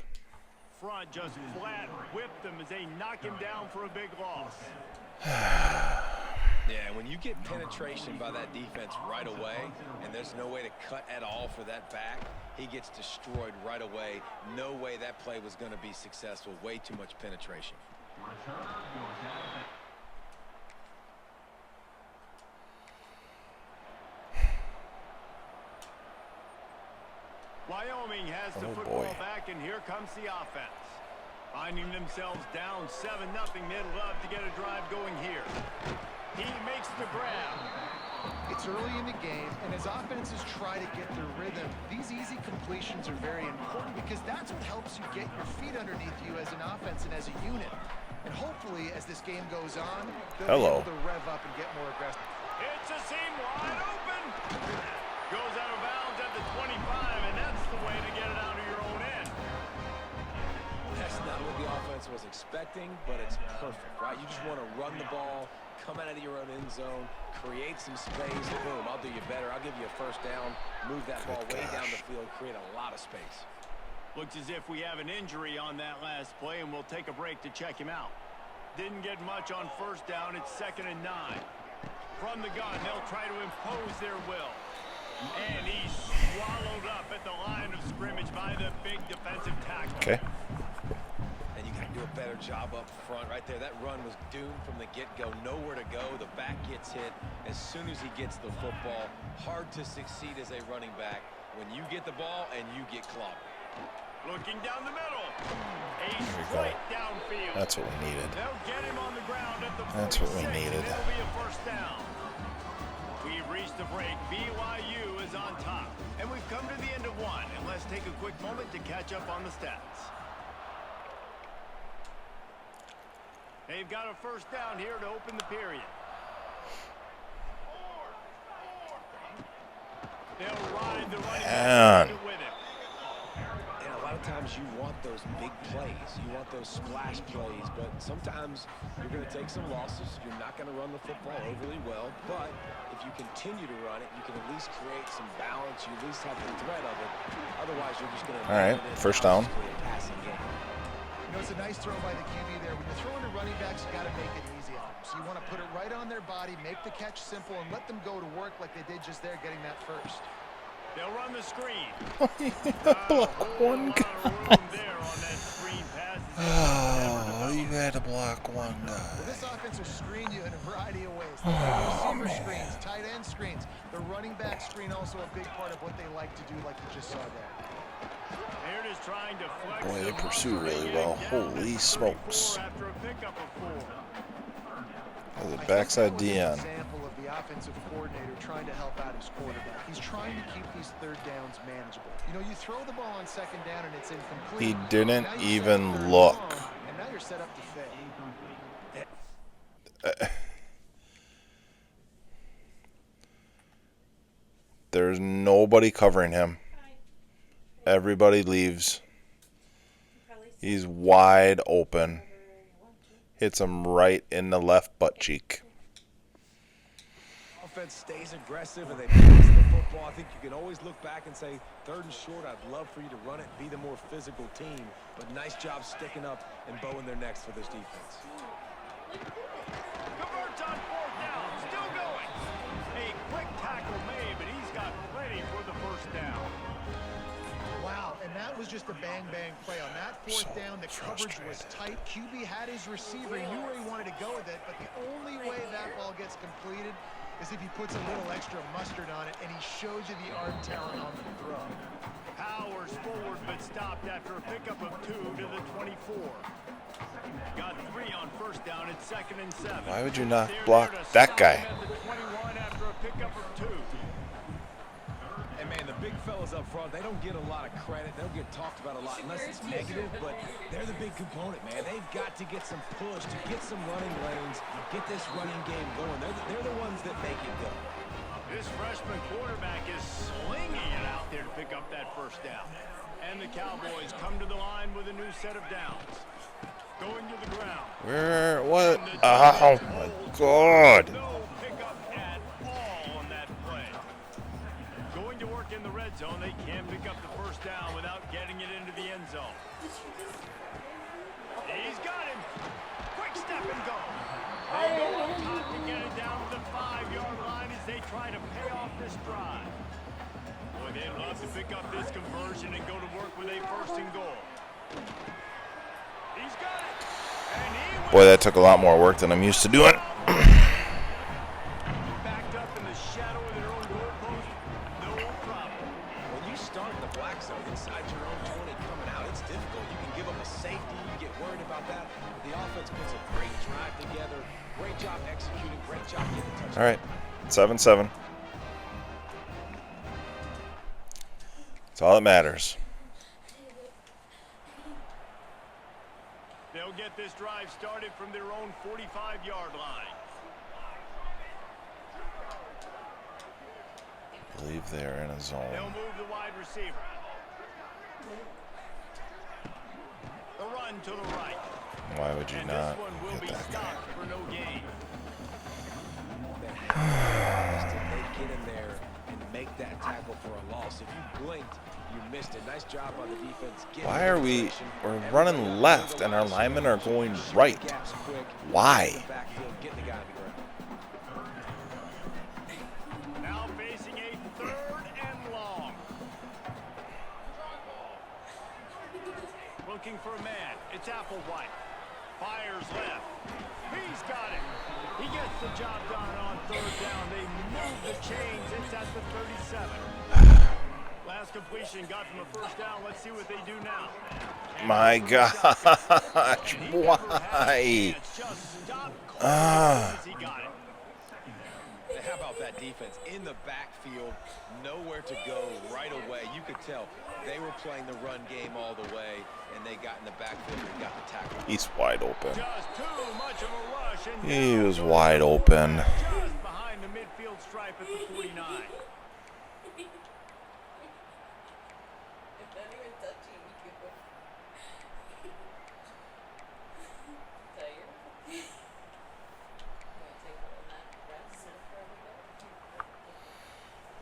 front just flat whipped them as they knock him down for a big loss. Yeah, when you get penetration by that defense right away, and there's no way to cut at all for that back, he gets destroyed right away. No way that play was going to be successful. Way too much penetration. Wyoming has the football back, and here comes the offense. Finding themselves down 7-0, they'd love to get a drive going here. He makes the grab. It's early in the game, and as offenses try to get their rhythm, these easy completions are very important because that's what helps you get your feet underneath you as an offense and as a unit. And hopefully, as this game goes on, they'll be able to rev up and get more aggressive. It's a seam wide open. Goes out of bounds at the 25, and that's the way to get it out of your own end. That's not what the offense was expecting, but it's perfect, right? You just want to run the ball, come out of your own end zone, create some space, boom, I'll do you better. I'll give you a first down, move that ball way down the field, create a lot of space. Looks as if we have an injury on that last play, and we'll take a break to check him out. Didn't get much on first down. It's 2nd and 9. From the gun, they'll try to impose their will. And he's swallowed up at the line of scrimmage by the big defensive tackle. Okay. And you got to do a better job up front right there. That run was doomed from the get-go. Nowhere to go. The back gets hit as soon as he gets the football. Hard to succeed as a running back when you get the ball and you get clobbed. Looking down the middle. There we go. Straight downfield. That's what we needed. They'll get him on the ground at the That's what we 46, needed. and it'll be a first down. We've reached the break. BYU is on top. And we've come to the end of one. And let's take a quick moment to catch up on the stats. They've got a first down here to open the period. They'll ride the running back with him. And a lot of times you want those big plays. You want those splash plays. But sometimes you're going to take some losses. You're not going to run the football overly well. But if you continue to run it, you can at least create some balance. You at least have the threat of it. Otherwise, you're just going to... All right, first down. You know, it's a nice throw by the QB there. When you're throwing to running backs, you got to make it easy on them. So you want to put it right on their body, make the catch simple, and let them go to work like they did just there, getting that first. They'll run the screen. Block one guy. Oh, you had to block one guy. Well, this offense will screen you in a variety of ways. Receiver screens, tight end screens. The running back screen also a big part of what they like to do, like you just saw there. They're just trying to flex. Boy, they pursue really well. Holy smokes. After a pickup of 4. The backside DN. Example of the offensive coordinator trying to help out his quarterback. He's trying to keep these third downs manageable. You know, you throw the ball on second down and it's incomplete. He didn't even look. And now you're set up to fail. There's nobody covering him. Everybody leaves. He's wide open. Hits him right in the left butt cheek. Offense stays aggressive and they pass the football. I think you can always look back and say, 3rd and short, I'd love for you to run it, be the more physical team. But nice job sticking up and bowing their necks for this defense. Converts on 4th down. Still going. A quick tackle made, but he's got plenty for the first down. Wow, and that was just a bang-bang play. On that 4th down, the coverage was tight. QB had his receiver. He knew where he wanted to go with it, but the only way that ball gets completed is if he puts a little extra mustard on it, and he shows you the arm talent on the throw. Powers forward, but stopped after a pickup of 2 to the 24. Got 3 on first down. It's 2nd and 7. Why would you not block that guy? At the 21 after a pickup of 2. And man, the big fellas up front, they don't get a lot of credit. They don't get talked about a lot unless it's negative, but they're the big component, man. They've got to get some push, to get some running lanes, get this running game going. They're the ones that make it go. This freshman quarterback is slinging it out there to pick up that first down. And the Cowboys come to the line with a new set of downs. Going to the ground. Where? What? Oh, my God. No pickup at all on that play. Going to work in the red zone. They can't pick up the first down without getting it into the end zone. He's got him. Quick step and go. They go up top to get it down to the 5-yard line as they try to pay off this drive. Boy, they'd love to pick up this conversion and go to work with a 1st and goal. He's got it. And he Boy, that took a lot more work than I'm used to doing. backed up in the shadow of their own goalpost. No problem. When you start the black zone inside your own 20 coming out, it's difficult. You can give up a safety. You get worried about that. The offense puts a great drive together. Great job executing. Great job getting the touchdown. All right, 7-7. That's all that matters. They'll get this drive started from their own 45-yard line. I believe they're in a They'll zone. move the wide receiver. The run to the right. Why would you And not this one will hit be that guy? stopped for no gain. They get in there and make that tackle for a loss. If you blinked, you missed it. Nice job by the defense. Why are we're running left and our linemen are going right? Why? Now facing a 3rd and long. Looking for a man. It's Applewhite. Fires left. He's got it. He gets the job done on third down. They move the chains. It's at the 37. Last completion got them a first down. Let's see what they do now. My gosh, why? He got it. How about that defense in the backfield, nowhere to go right away. You could tell they were playing the run game all the way, and they got in the backfield and got the tackle. He's wide open. Just too much of a rush, and He was wide open. just behind the midfield stripe at the 49.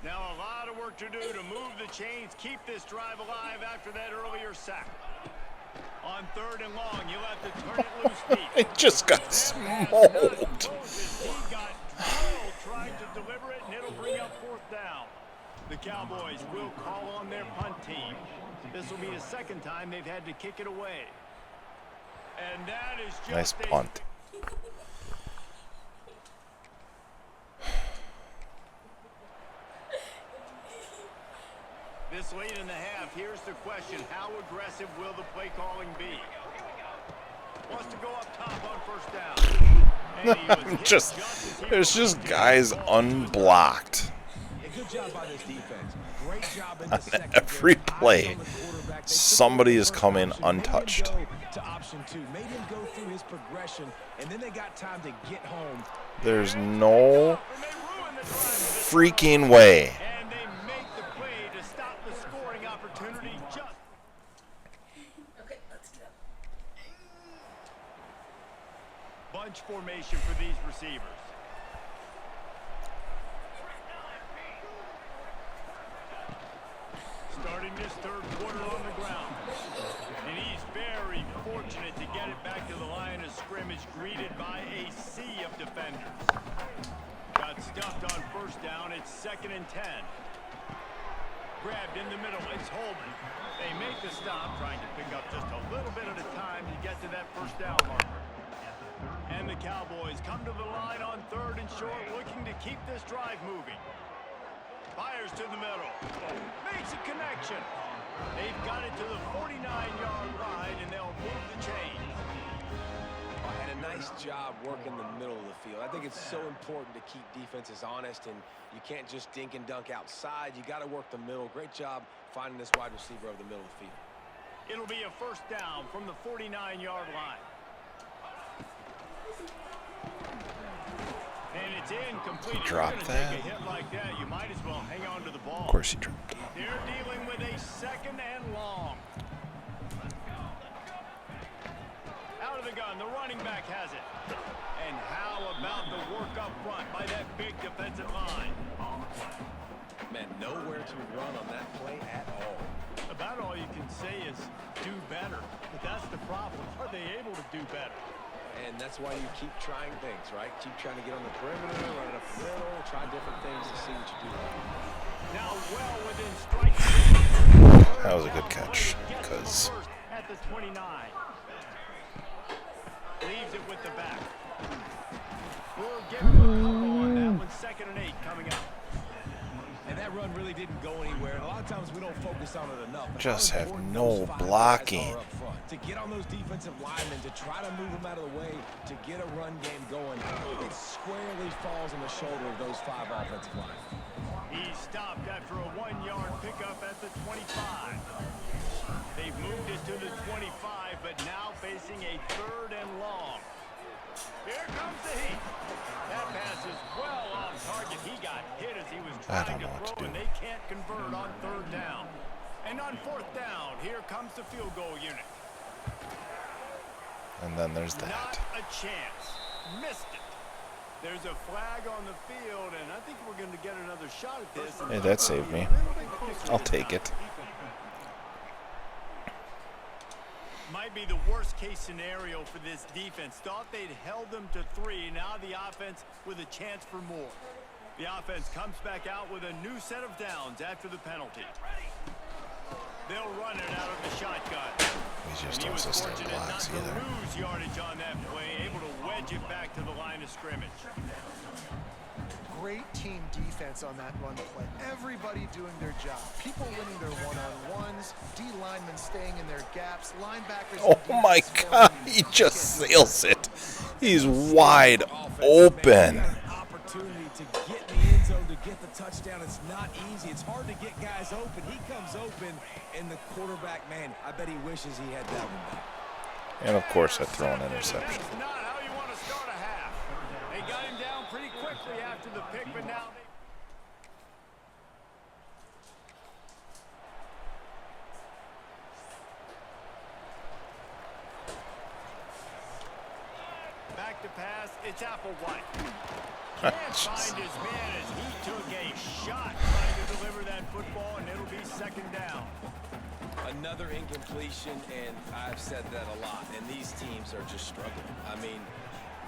Now a lot of work to do to move the chains, keep this drive alive after that earlier sack. On third and long, you'll have to turn it loose deep. It just got smoked. He got drilled trying to deliver it, and it'll bring up fourth down. The Cowboys will call on their punt team. This will be the second time they've had to kick it away. And that is just Nice punt. This late in the half, here's the question. How aggressive will the play calling be? Wants to go up top on first down. And he was hit Just, as he there's just guys unblocked. Good job by this defense. Great job in On the secondary. every play, Eyes on the quarterback. They took somebody the is first coming option, made him untouched. go to option 2, made him go through his progression, and then they got time to get home. There's no and they ruin the drive. freaking way. And they make the play to stop the scoring opportunity just. Okay, let's go. Bunch formation for these receivers. Starting this third quarter on the ground. And he's very fortunate to get it back to the line of scrimmage, greeted by a sea of defenders. Got stuffed on first down. It's 2nd and 10. Grabbed in the middle. It's Holman. They make the stop, trying to pick up just a little bit at a time to get to that first down marker. And the Cowboys come to the line on third and short, looking to keep this drive moving. Fires to the middle. Makes a connection. They've got it to the 49-yard line, and they'll move the chains. And a nice job working the middle of the field. I think it's so important to keep defenses honest, and you can't just dink and dunk outside. You got to work the middle. Great job finding this wide receiver over the middle of the field. It'll be a first down from the 49-yard line. And it's incomplete. If you're Drop gonna that. Take a hit like that, you might as well hang on to the ball. Of course he dropped it. They're dealing with a 2nd and long. Out of the gun, the running back has it. And how about the work up front by that big defensive line? Man, nowhere to run on that play at all. About all you can say is do better. But that's the problem. Are they able to do better? And that's why you keep trying things, right? Keep trying to get on the perimeter, run it up the middle, try different things to see what you do. Now well within strike distance. That was a good catch, because At the 29. Leaves it with the back. We'll give him a couple on that one. 2nd and 8 coming up. And that run really didn't go anywhere. A lot of times we don't focus on it enough. Just How have important no those 5 guys blocking. are up front. To get on those defensive linemen, to try to move them out of the way, to get a run game going, it squarely falls on the shoulder of those 5 offensive linemen. He stopped after a 1-yard pickup at the 25. They've moved it to the 25, but now facing a 3rd and long. Here comes the heat. That pass is well off target. He got hit as he was trying to throw, and they can't convert on 3rd down. And on 4th down, here comes the field goal unit. and then there's Not that. a chance. Missed it. There's a flag on the field, and I think we're going to get another shot at this. Hey, that saved me. I'll take it. Might be the worst case scenario for this defense. Thought they'd held them to 3. Now the offense with a chance for more. The offense comes back out with a new set of downs after the penalty. They'll run it out of the shotgun. He just And he was doesn't stay fortunate not blocks to either. lose yardage on that play, able to wedge it back to the line of scrimmage. Great team defense on that run play. Everybody doing their job. People winning their one-on-ones, D linemen staying in their gaps, linebackers. Oh my God, he just sails it. He's wide open. Opportunity to get in the end zone to get the touchdown. It's not easy. It's hard to get guys open. He comes open, and the quarterback, man, I bet he wishes he had that one back. And of course, I throw an interception. That's not how you want to start a half. They got him down pretty quickly after the pick, but now they... Back to pass, it's Applewhite. Can't find his man as he took a shot trying to deliver that football, and it'll be second down. Another incompletion, and I've said that a lot, and these teams are just struggling. I mean,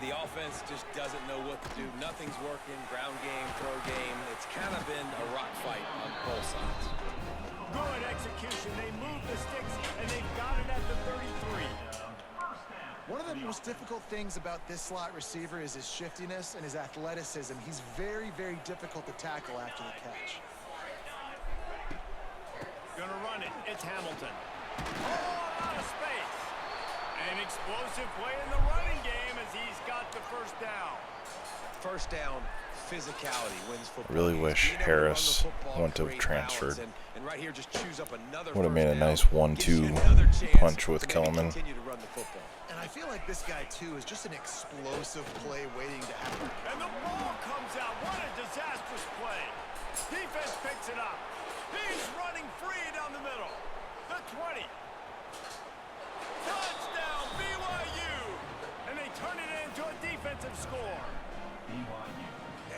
the offense just doesn't know what to do. Nothing's working. Ground game, throw game. It's kind of been a rock fight on both sides. Good execution. They moved the sticks, and they've got it at the 33. One of the most difficult things about this slot receiver is his shiftiness and his athleticism. He's very, very difficult to tackle after the catch. Gonna run it. It's Hamilton. Oh, out of space. An explosive play in the running game as he's got the first down. First down, physicality wins football. I really wish Being able to run the Harris football, wouldn't have create transferred. balance, and right here, just choose up another Would have made a first down. nice 1-2 Gives you another chance punch with to maybe Kellerman. continue to run the football. And I feel like this guy, too, is just an explosive play waiting to happen. And the ball comes out. What a disastrous play. Defense picks it up. He's running free down the middle. The 20. Touchdown, BYU. And they turn it into a defensive score.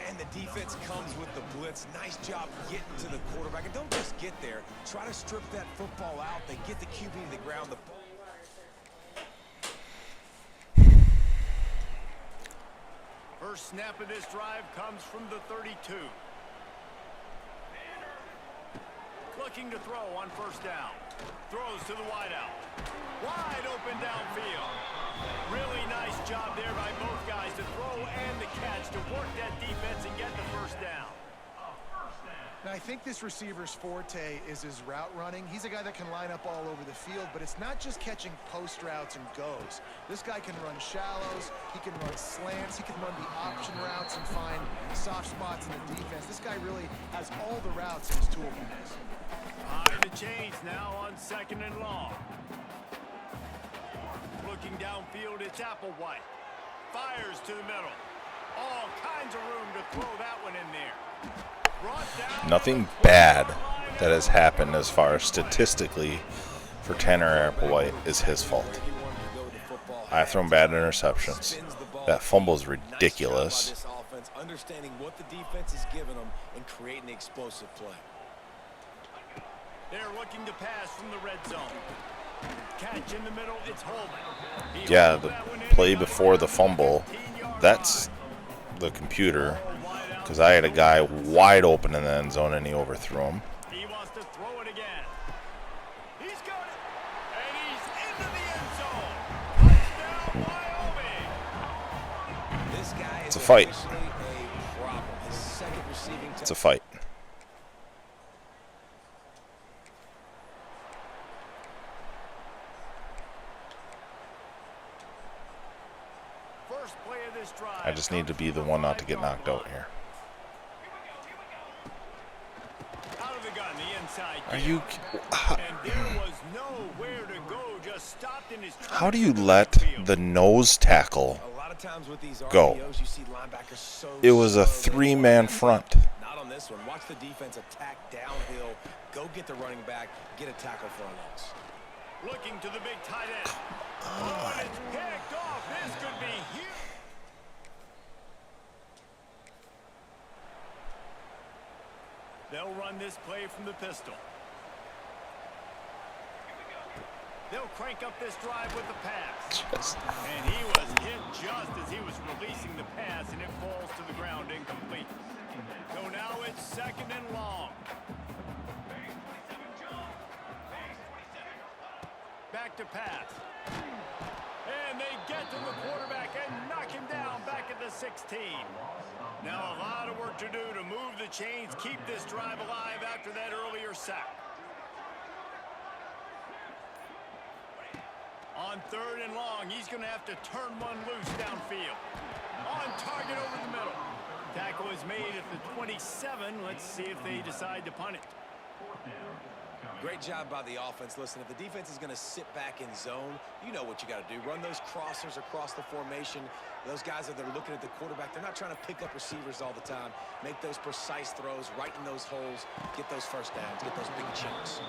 And the defense comes with the blitz. Nice job getting to the quarterback. And don't just get there. Try to strip that football out. They get the QB to the ground. The ball. First snap of this drive comes from the 32. Looking to throw on first down. Throws to the wideout. Wide open downfield. Really nice job there by both guys to throw and the catch to work that defense and get the first down. Now, I think this receiver's forte is his route running. He's a guy that can line up all over the field, but it's not just catching post routes and goes. This guy can run shallows, he can run slants, he can run the option routes and find soft spots in the defense. This guy really has all the routes in his toolbox. High the chains now on second and long. Looking downfield, it's Applewhite. Fires to the middle. All kinds of room to throw that one in there. Nothing bad that has happened as far as statistically for Tanner Applewhite is his fault. I've thrown bad interceptions. That fumble is ridiculous. Understanding what the defense is giving them and creating an explosive play. They're looking to pass from the red zone. Catch in the middle, it's Holman. Yeah, the play before the fumble, that's the computer. Because I had a guy wide open in the end zone and he overthrew him. He wants to throw it again. He's got it. And he's into the end zone. Touchdown, Wyoming. This guy It's is a fight. officially a problem. His second receiving It's a fight. First play of this drive. I just need to be the one not to get knocked out here. Out of the gun, the inside. Are you... And there was nowhere to go, just stopped in his tracks. How do you let the nose tackle A lot of times with these go? RPOs, you see linebackers so It was a slow. three-man front. Not on this one. Watch the defense attack downhill. Go get the running back. Get a tackle for a loss. Looking to the big tight end. Oh, and it's picked off. This could be huge. They'll run this play from the pistol. They'll crank up this drive with the pass. And he was hit just as he was releasing the pass, and it falls to the ground incomplete. So now it's second and long. back to pass. And they get to the quarterback and knock him down back at the 16. Now a lot of work to do to move the chains, keep this drive alive after that earlier sack. On 3rd and long, he's going to have to turn one loose downfield. On target over the middle. Tackle is made at the 27. Let's see if they decide to punt it. Great job by the offense. Listen, if the defense is going to sit back in zone, you know what you got to do. Run those crossers across the formation. Those guys that are looking at the quarterback, they're not trying to pick up receivers all the time. Make those precise throws, right in those holes, get those first downs, get those big chunks.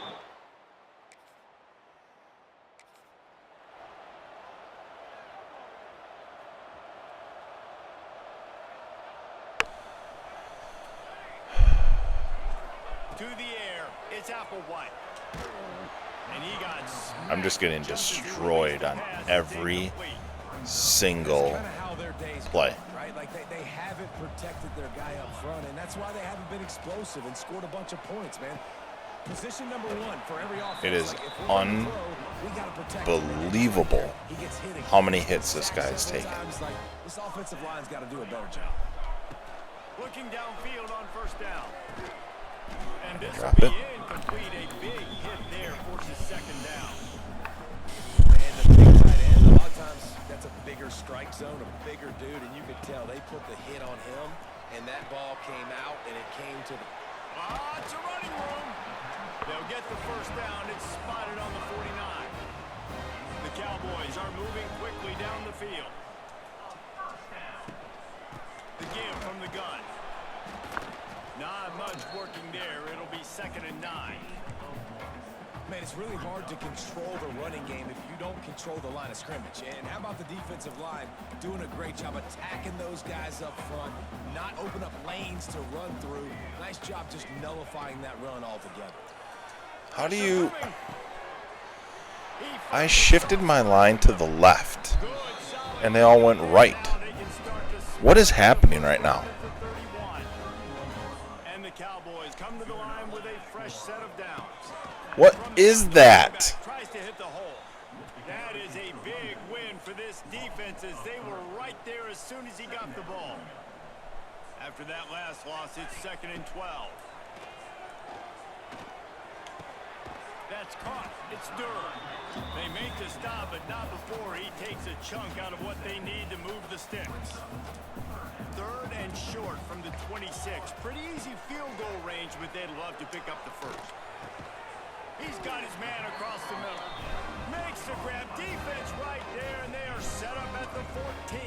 To the air, it's Applewhite. And he got I'm just getting destroyed on every single play. Right? Like they haven't protected their guy up front, and that's why they haven't been explosive and scored a bunch of points, man. Position number 1 for every offense. It is unbelievable how many hits this guy's taken. Like, this offensive line's got to do a better job. looking downfield on 1st down. And this Drop will it. be incomplete. A big hit there forces 2nd down. And the big tight end, a lot of times that's a bigger strike zone, a bigger dude, and you could tell they put the hit on him, and that ball came out, and it came to the... It's a running room. They'll get the 1st down. It's spotted on the 49. The Cowboys are moving quickly down the field. The give from the gun. Not much working there. It'll be 2nd and 9. Man, it's really hard to control the running game if you don't control the line of scrimmage. And how about the defensive line doing a great job attacking those guys up front, not open up lanes to run through. Nice job just nullifying that run altogether. How do you... I shifted my line to the left, and they all went right. What is happening right now? And the Cowboys come to the line with a fresh set of downs. What is that? Tries to hit the hole. That is a big win for this defense as they were right there as soon as he got the ball. After that last loss, it's 2nd and 12. That's caught. It's Durham. They make the stop, but not before he takes a chunk out of what they need to move the sticks. 3rd and short from the 26. Pretty easy field goal range, but they'd love to pick up the 1st. He's got his man across the middle. Makes the grab. Defense right there, and they are set up at the 14.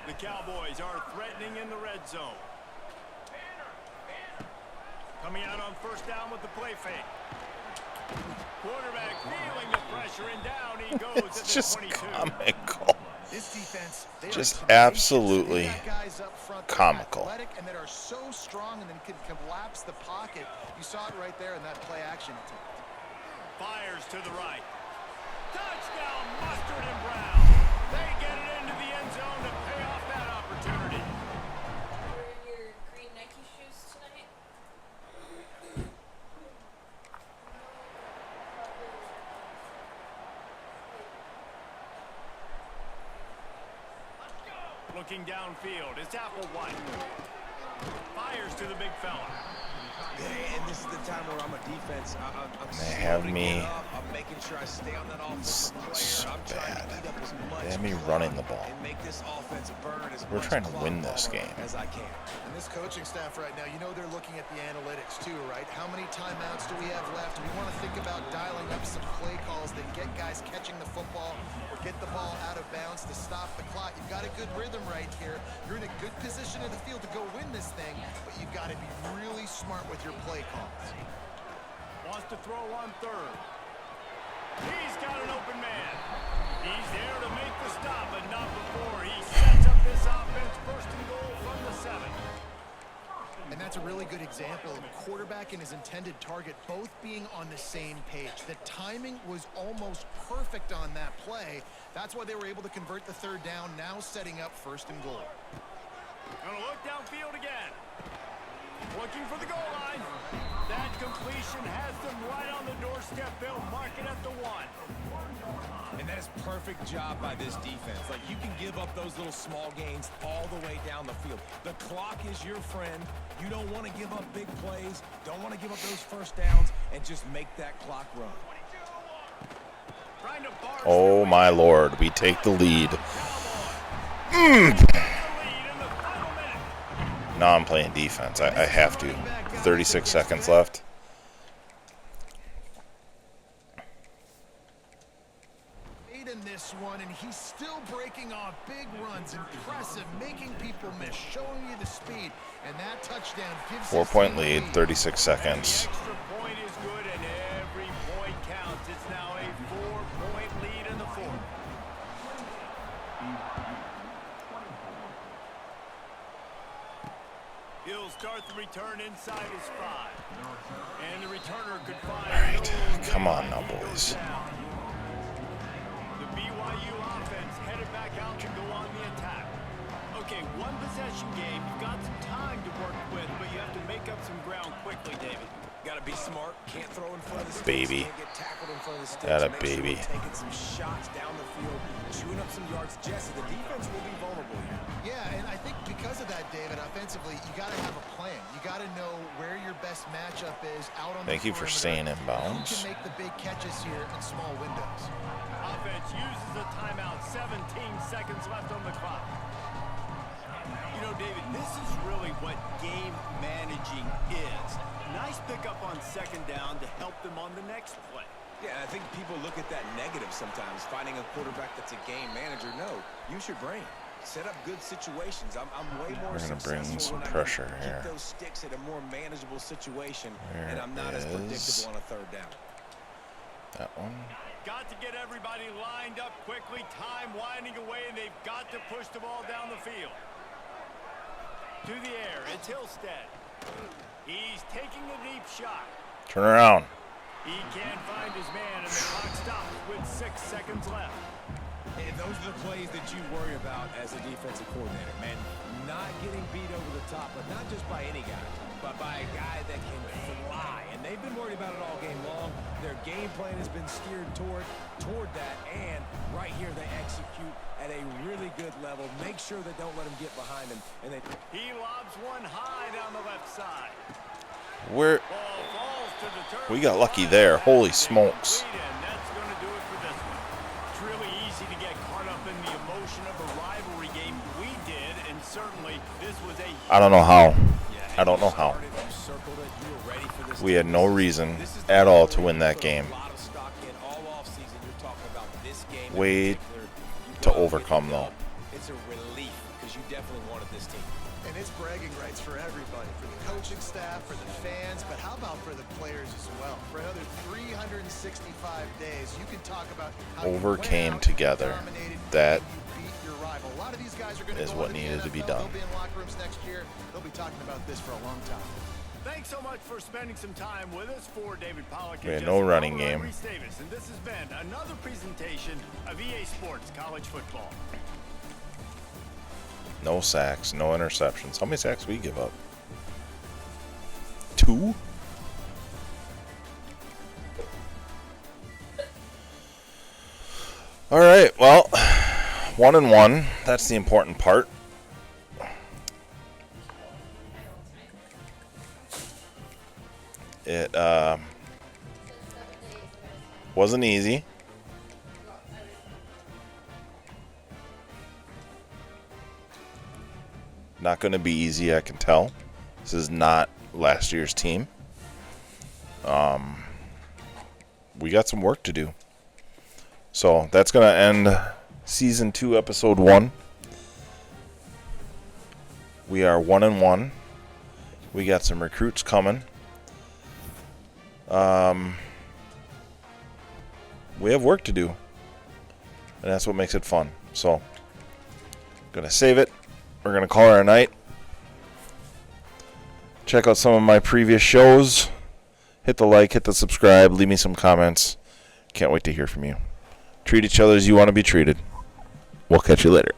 The Cowboys are threatening in the red zone. Coming out on 1st down with the play fake. Quarterback feeling the pressure, and down he goes at It's the just 22. comical. This defense, they Just are tenacious. absolutely They got guys up front that are comical. athletic and that are so strong and then can collapse the pocket. You saw it right there in that play action attempt. Fires to the right. Touchdown, Mustard and Brown. They get it into the end zone to pay off that opportunity. Wearing your green Nike shoes tonight? Looking downfield, it's Applewhite. Fires to the big fella. Yeah, and this is the time where I'm a defense. I'm They have slowing me it up. I'm making sure I stay on that offensive player. so I'm trying bad. to eat up as much They have me clock running the ball. and make this offense burn as We're much trying to clock win this power game. as I can. And this coaching staff right now, you know they're looking at the analytics too, right? How many timeouts do we have left? We want to think about dialing up some play calls that get guys catching the football or get the ball out of bounds to stop the clock. You've got a good rhythm right here. You're in a good position in the field to go win this thing, but you've got to be really smart with your play calls. Wants to throw on 3rd. He's got an open man. He's there to make the stop, but not before he sets up this offense 1st and goal from the 7. And that's a really good example of a quarterback and his intended target both being on the same page. The timing was almost perfect on that play. That's why they were able to convert the 3rd down, now setting up 1st and goal. Gonna look downfield again. Looking for the goal line. That completion has them right on the doorstep. They'll mark it at the 1. And that is perfect job by this defense. Like, you can give up those little small gains all the way down the field. The clock is your friend. You don't want to give up big plays. Don't want to give up those first downs, and just make that clock run. Oh, my Lord. We take the lead. Now I'm playing defense. I have to. 36 seconds left. In this one, and he's still breaking off big runs. Impressive, making people miss, showing you the speed, and that touchdown gives 4-point lead, 36 seconds. The extra point is good, and every point counts. It's now a 4-point lead in the 4th. He'll start the return inside his 5. And the returner could find... All right, come on now, boys. The BYU offense headed back out to go on the attack. Okay, one possession game. You've got some time to work with, but you have to make up some ground quickly, David. Got to be smart. Can't throw in front of the sticks. Baby. Can't get tackled in front of the sticks. Got a Make baby. Sure taking some shots down the field, chewing up some yards. Jesse, the defense will be vulnerable here. Yeah, and I think because of that, David, offensively, you got to have a plan. You got to know where your best matchup is out on Thank the you for perimeter. staying in bounds. Who can make the big catches here in small windows? Offense uses a timeout. 17 seconds left on the clock. You know, David, this is really what game managing is. Nice pickup on second down to help them on the next play. Yeah, I think people look at that negative sometimes, finding a quarterback that's a game manager. No, use your brain. Set up good situations. I'm way more We're going to bring successful some when I pressure can here. keep those sticks at a more manageable situation, There and I'm not as is predictable on a third down. that one. Got to get everybody lined up quickly. Time winding away, and they've got to push the ball down the field. To the air, it's Hillstead. He's taking a deep shot. Turn around. He can't find his man, and the clock stops with 6 seconds left. And those are the plays that you worry about as a defensive coordinator, man. Not getting beat over the top, but not just by any guy, but by a guy that can fly. And they've been worried about it all game long. Their game plan has been steered toward that, and right here they execute at a really good level. Make sure they don't let him get behind him. And He lobs one high down the left side. We're Ball falls to the turf. We got lucky there. Holy smokes. And that's going to do it for this one. It's really easy to get caught up in the emotion of a rivalry game. We did, and certainly this was a... I don't know how. I don't know how. We had no reason at all to win that game. Way to overcome, though. It's a relief because you definitely wanted this team. And it's bragging rights for everybody, for the coaching staff, for the fans, but how about for the players as well? For another 365 days, you can talk about how Overcame you went out, together. dominated, That and you beat your rival. A lot of these guys are going to is go what on to the needed to be NFL. done. They'll be in locker rooms next year. They'll be talking about this for a long time. Thanks so much for spending some time with us. For David Pollock We and had no Jesse running Palmer, I'm game. Reese Davis, and this has been another presentation of EA Sports College Football. No sacks, no interceptions. How many sacks did we give up? 2? All right, well, 1-1. That's the important part. It wasn't easy. Not going to be easy, I can tell. This is not last year's team. We got some work to do. So that's going to end Season 2, Episode 1. We are 1-1. We got some recruits coming. We have work to do. And that's what makes it fun. So, going to save it. We're going to call it a night. Check out some of my previous shows. Hit the like, hit the subscribe, leave me some comments. Can't wait to hear from you. Treat each other as you want to be treated. We'll catch you later.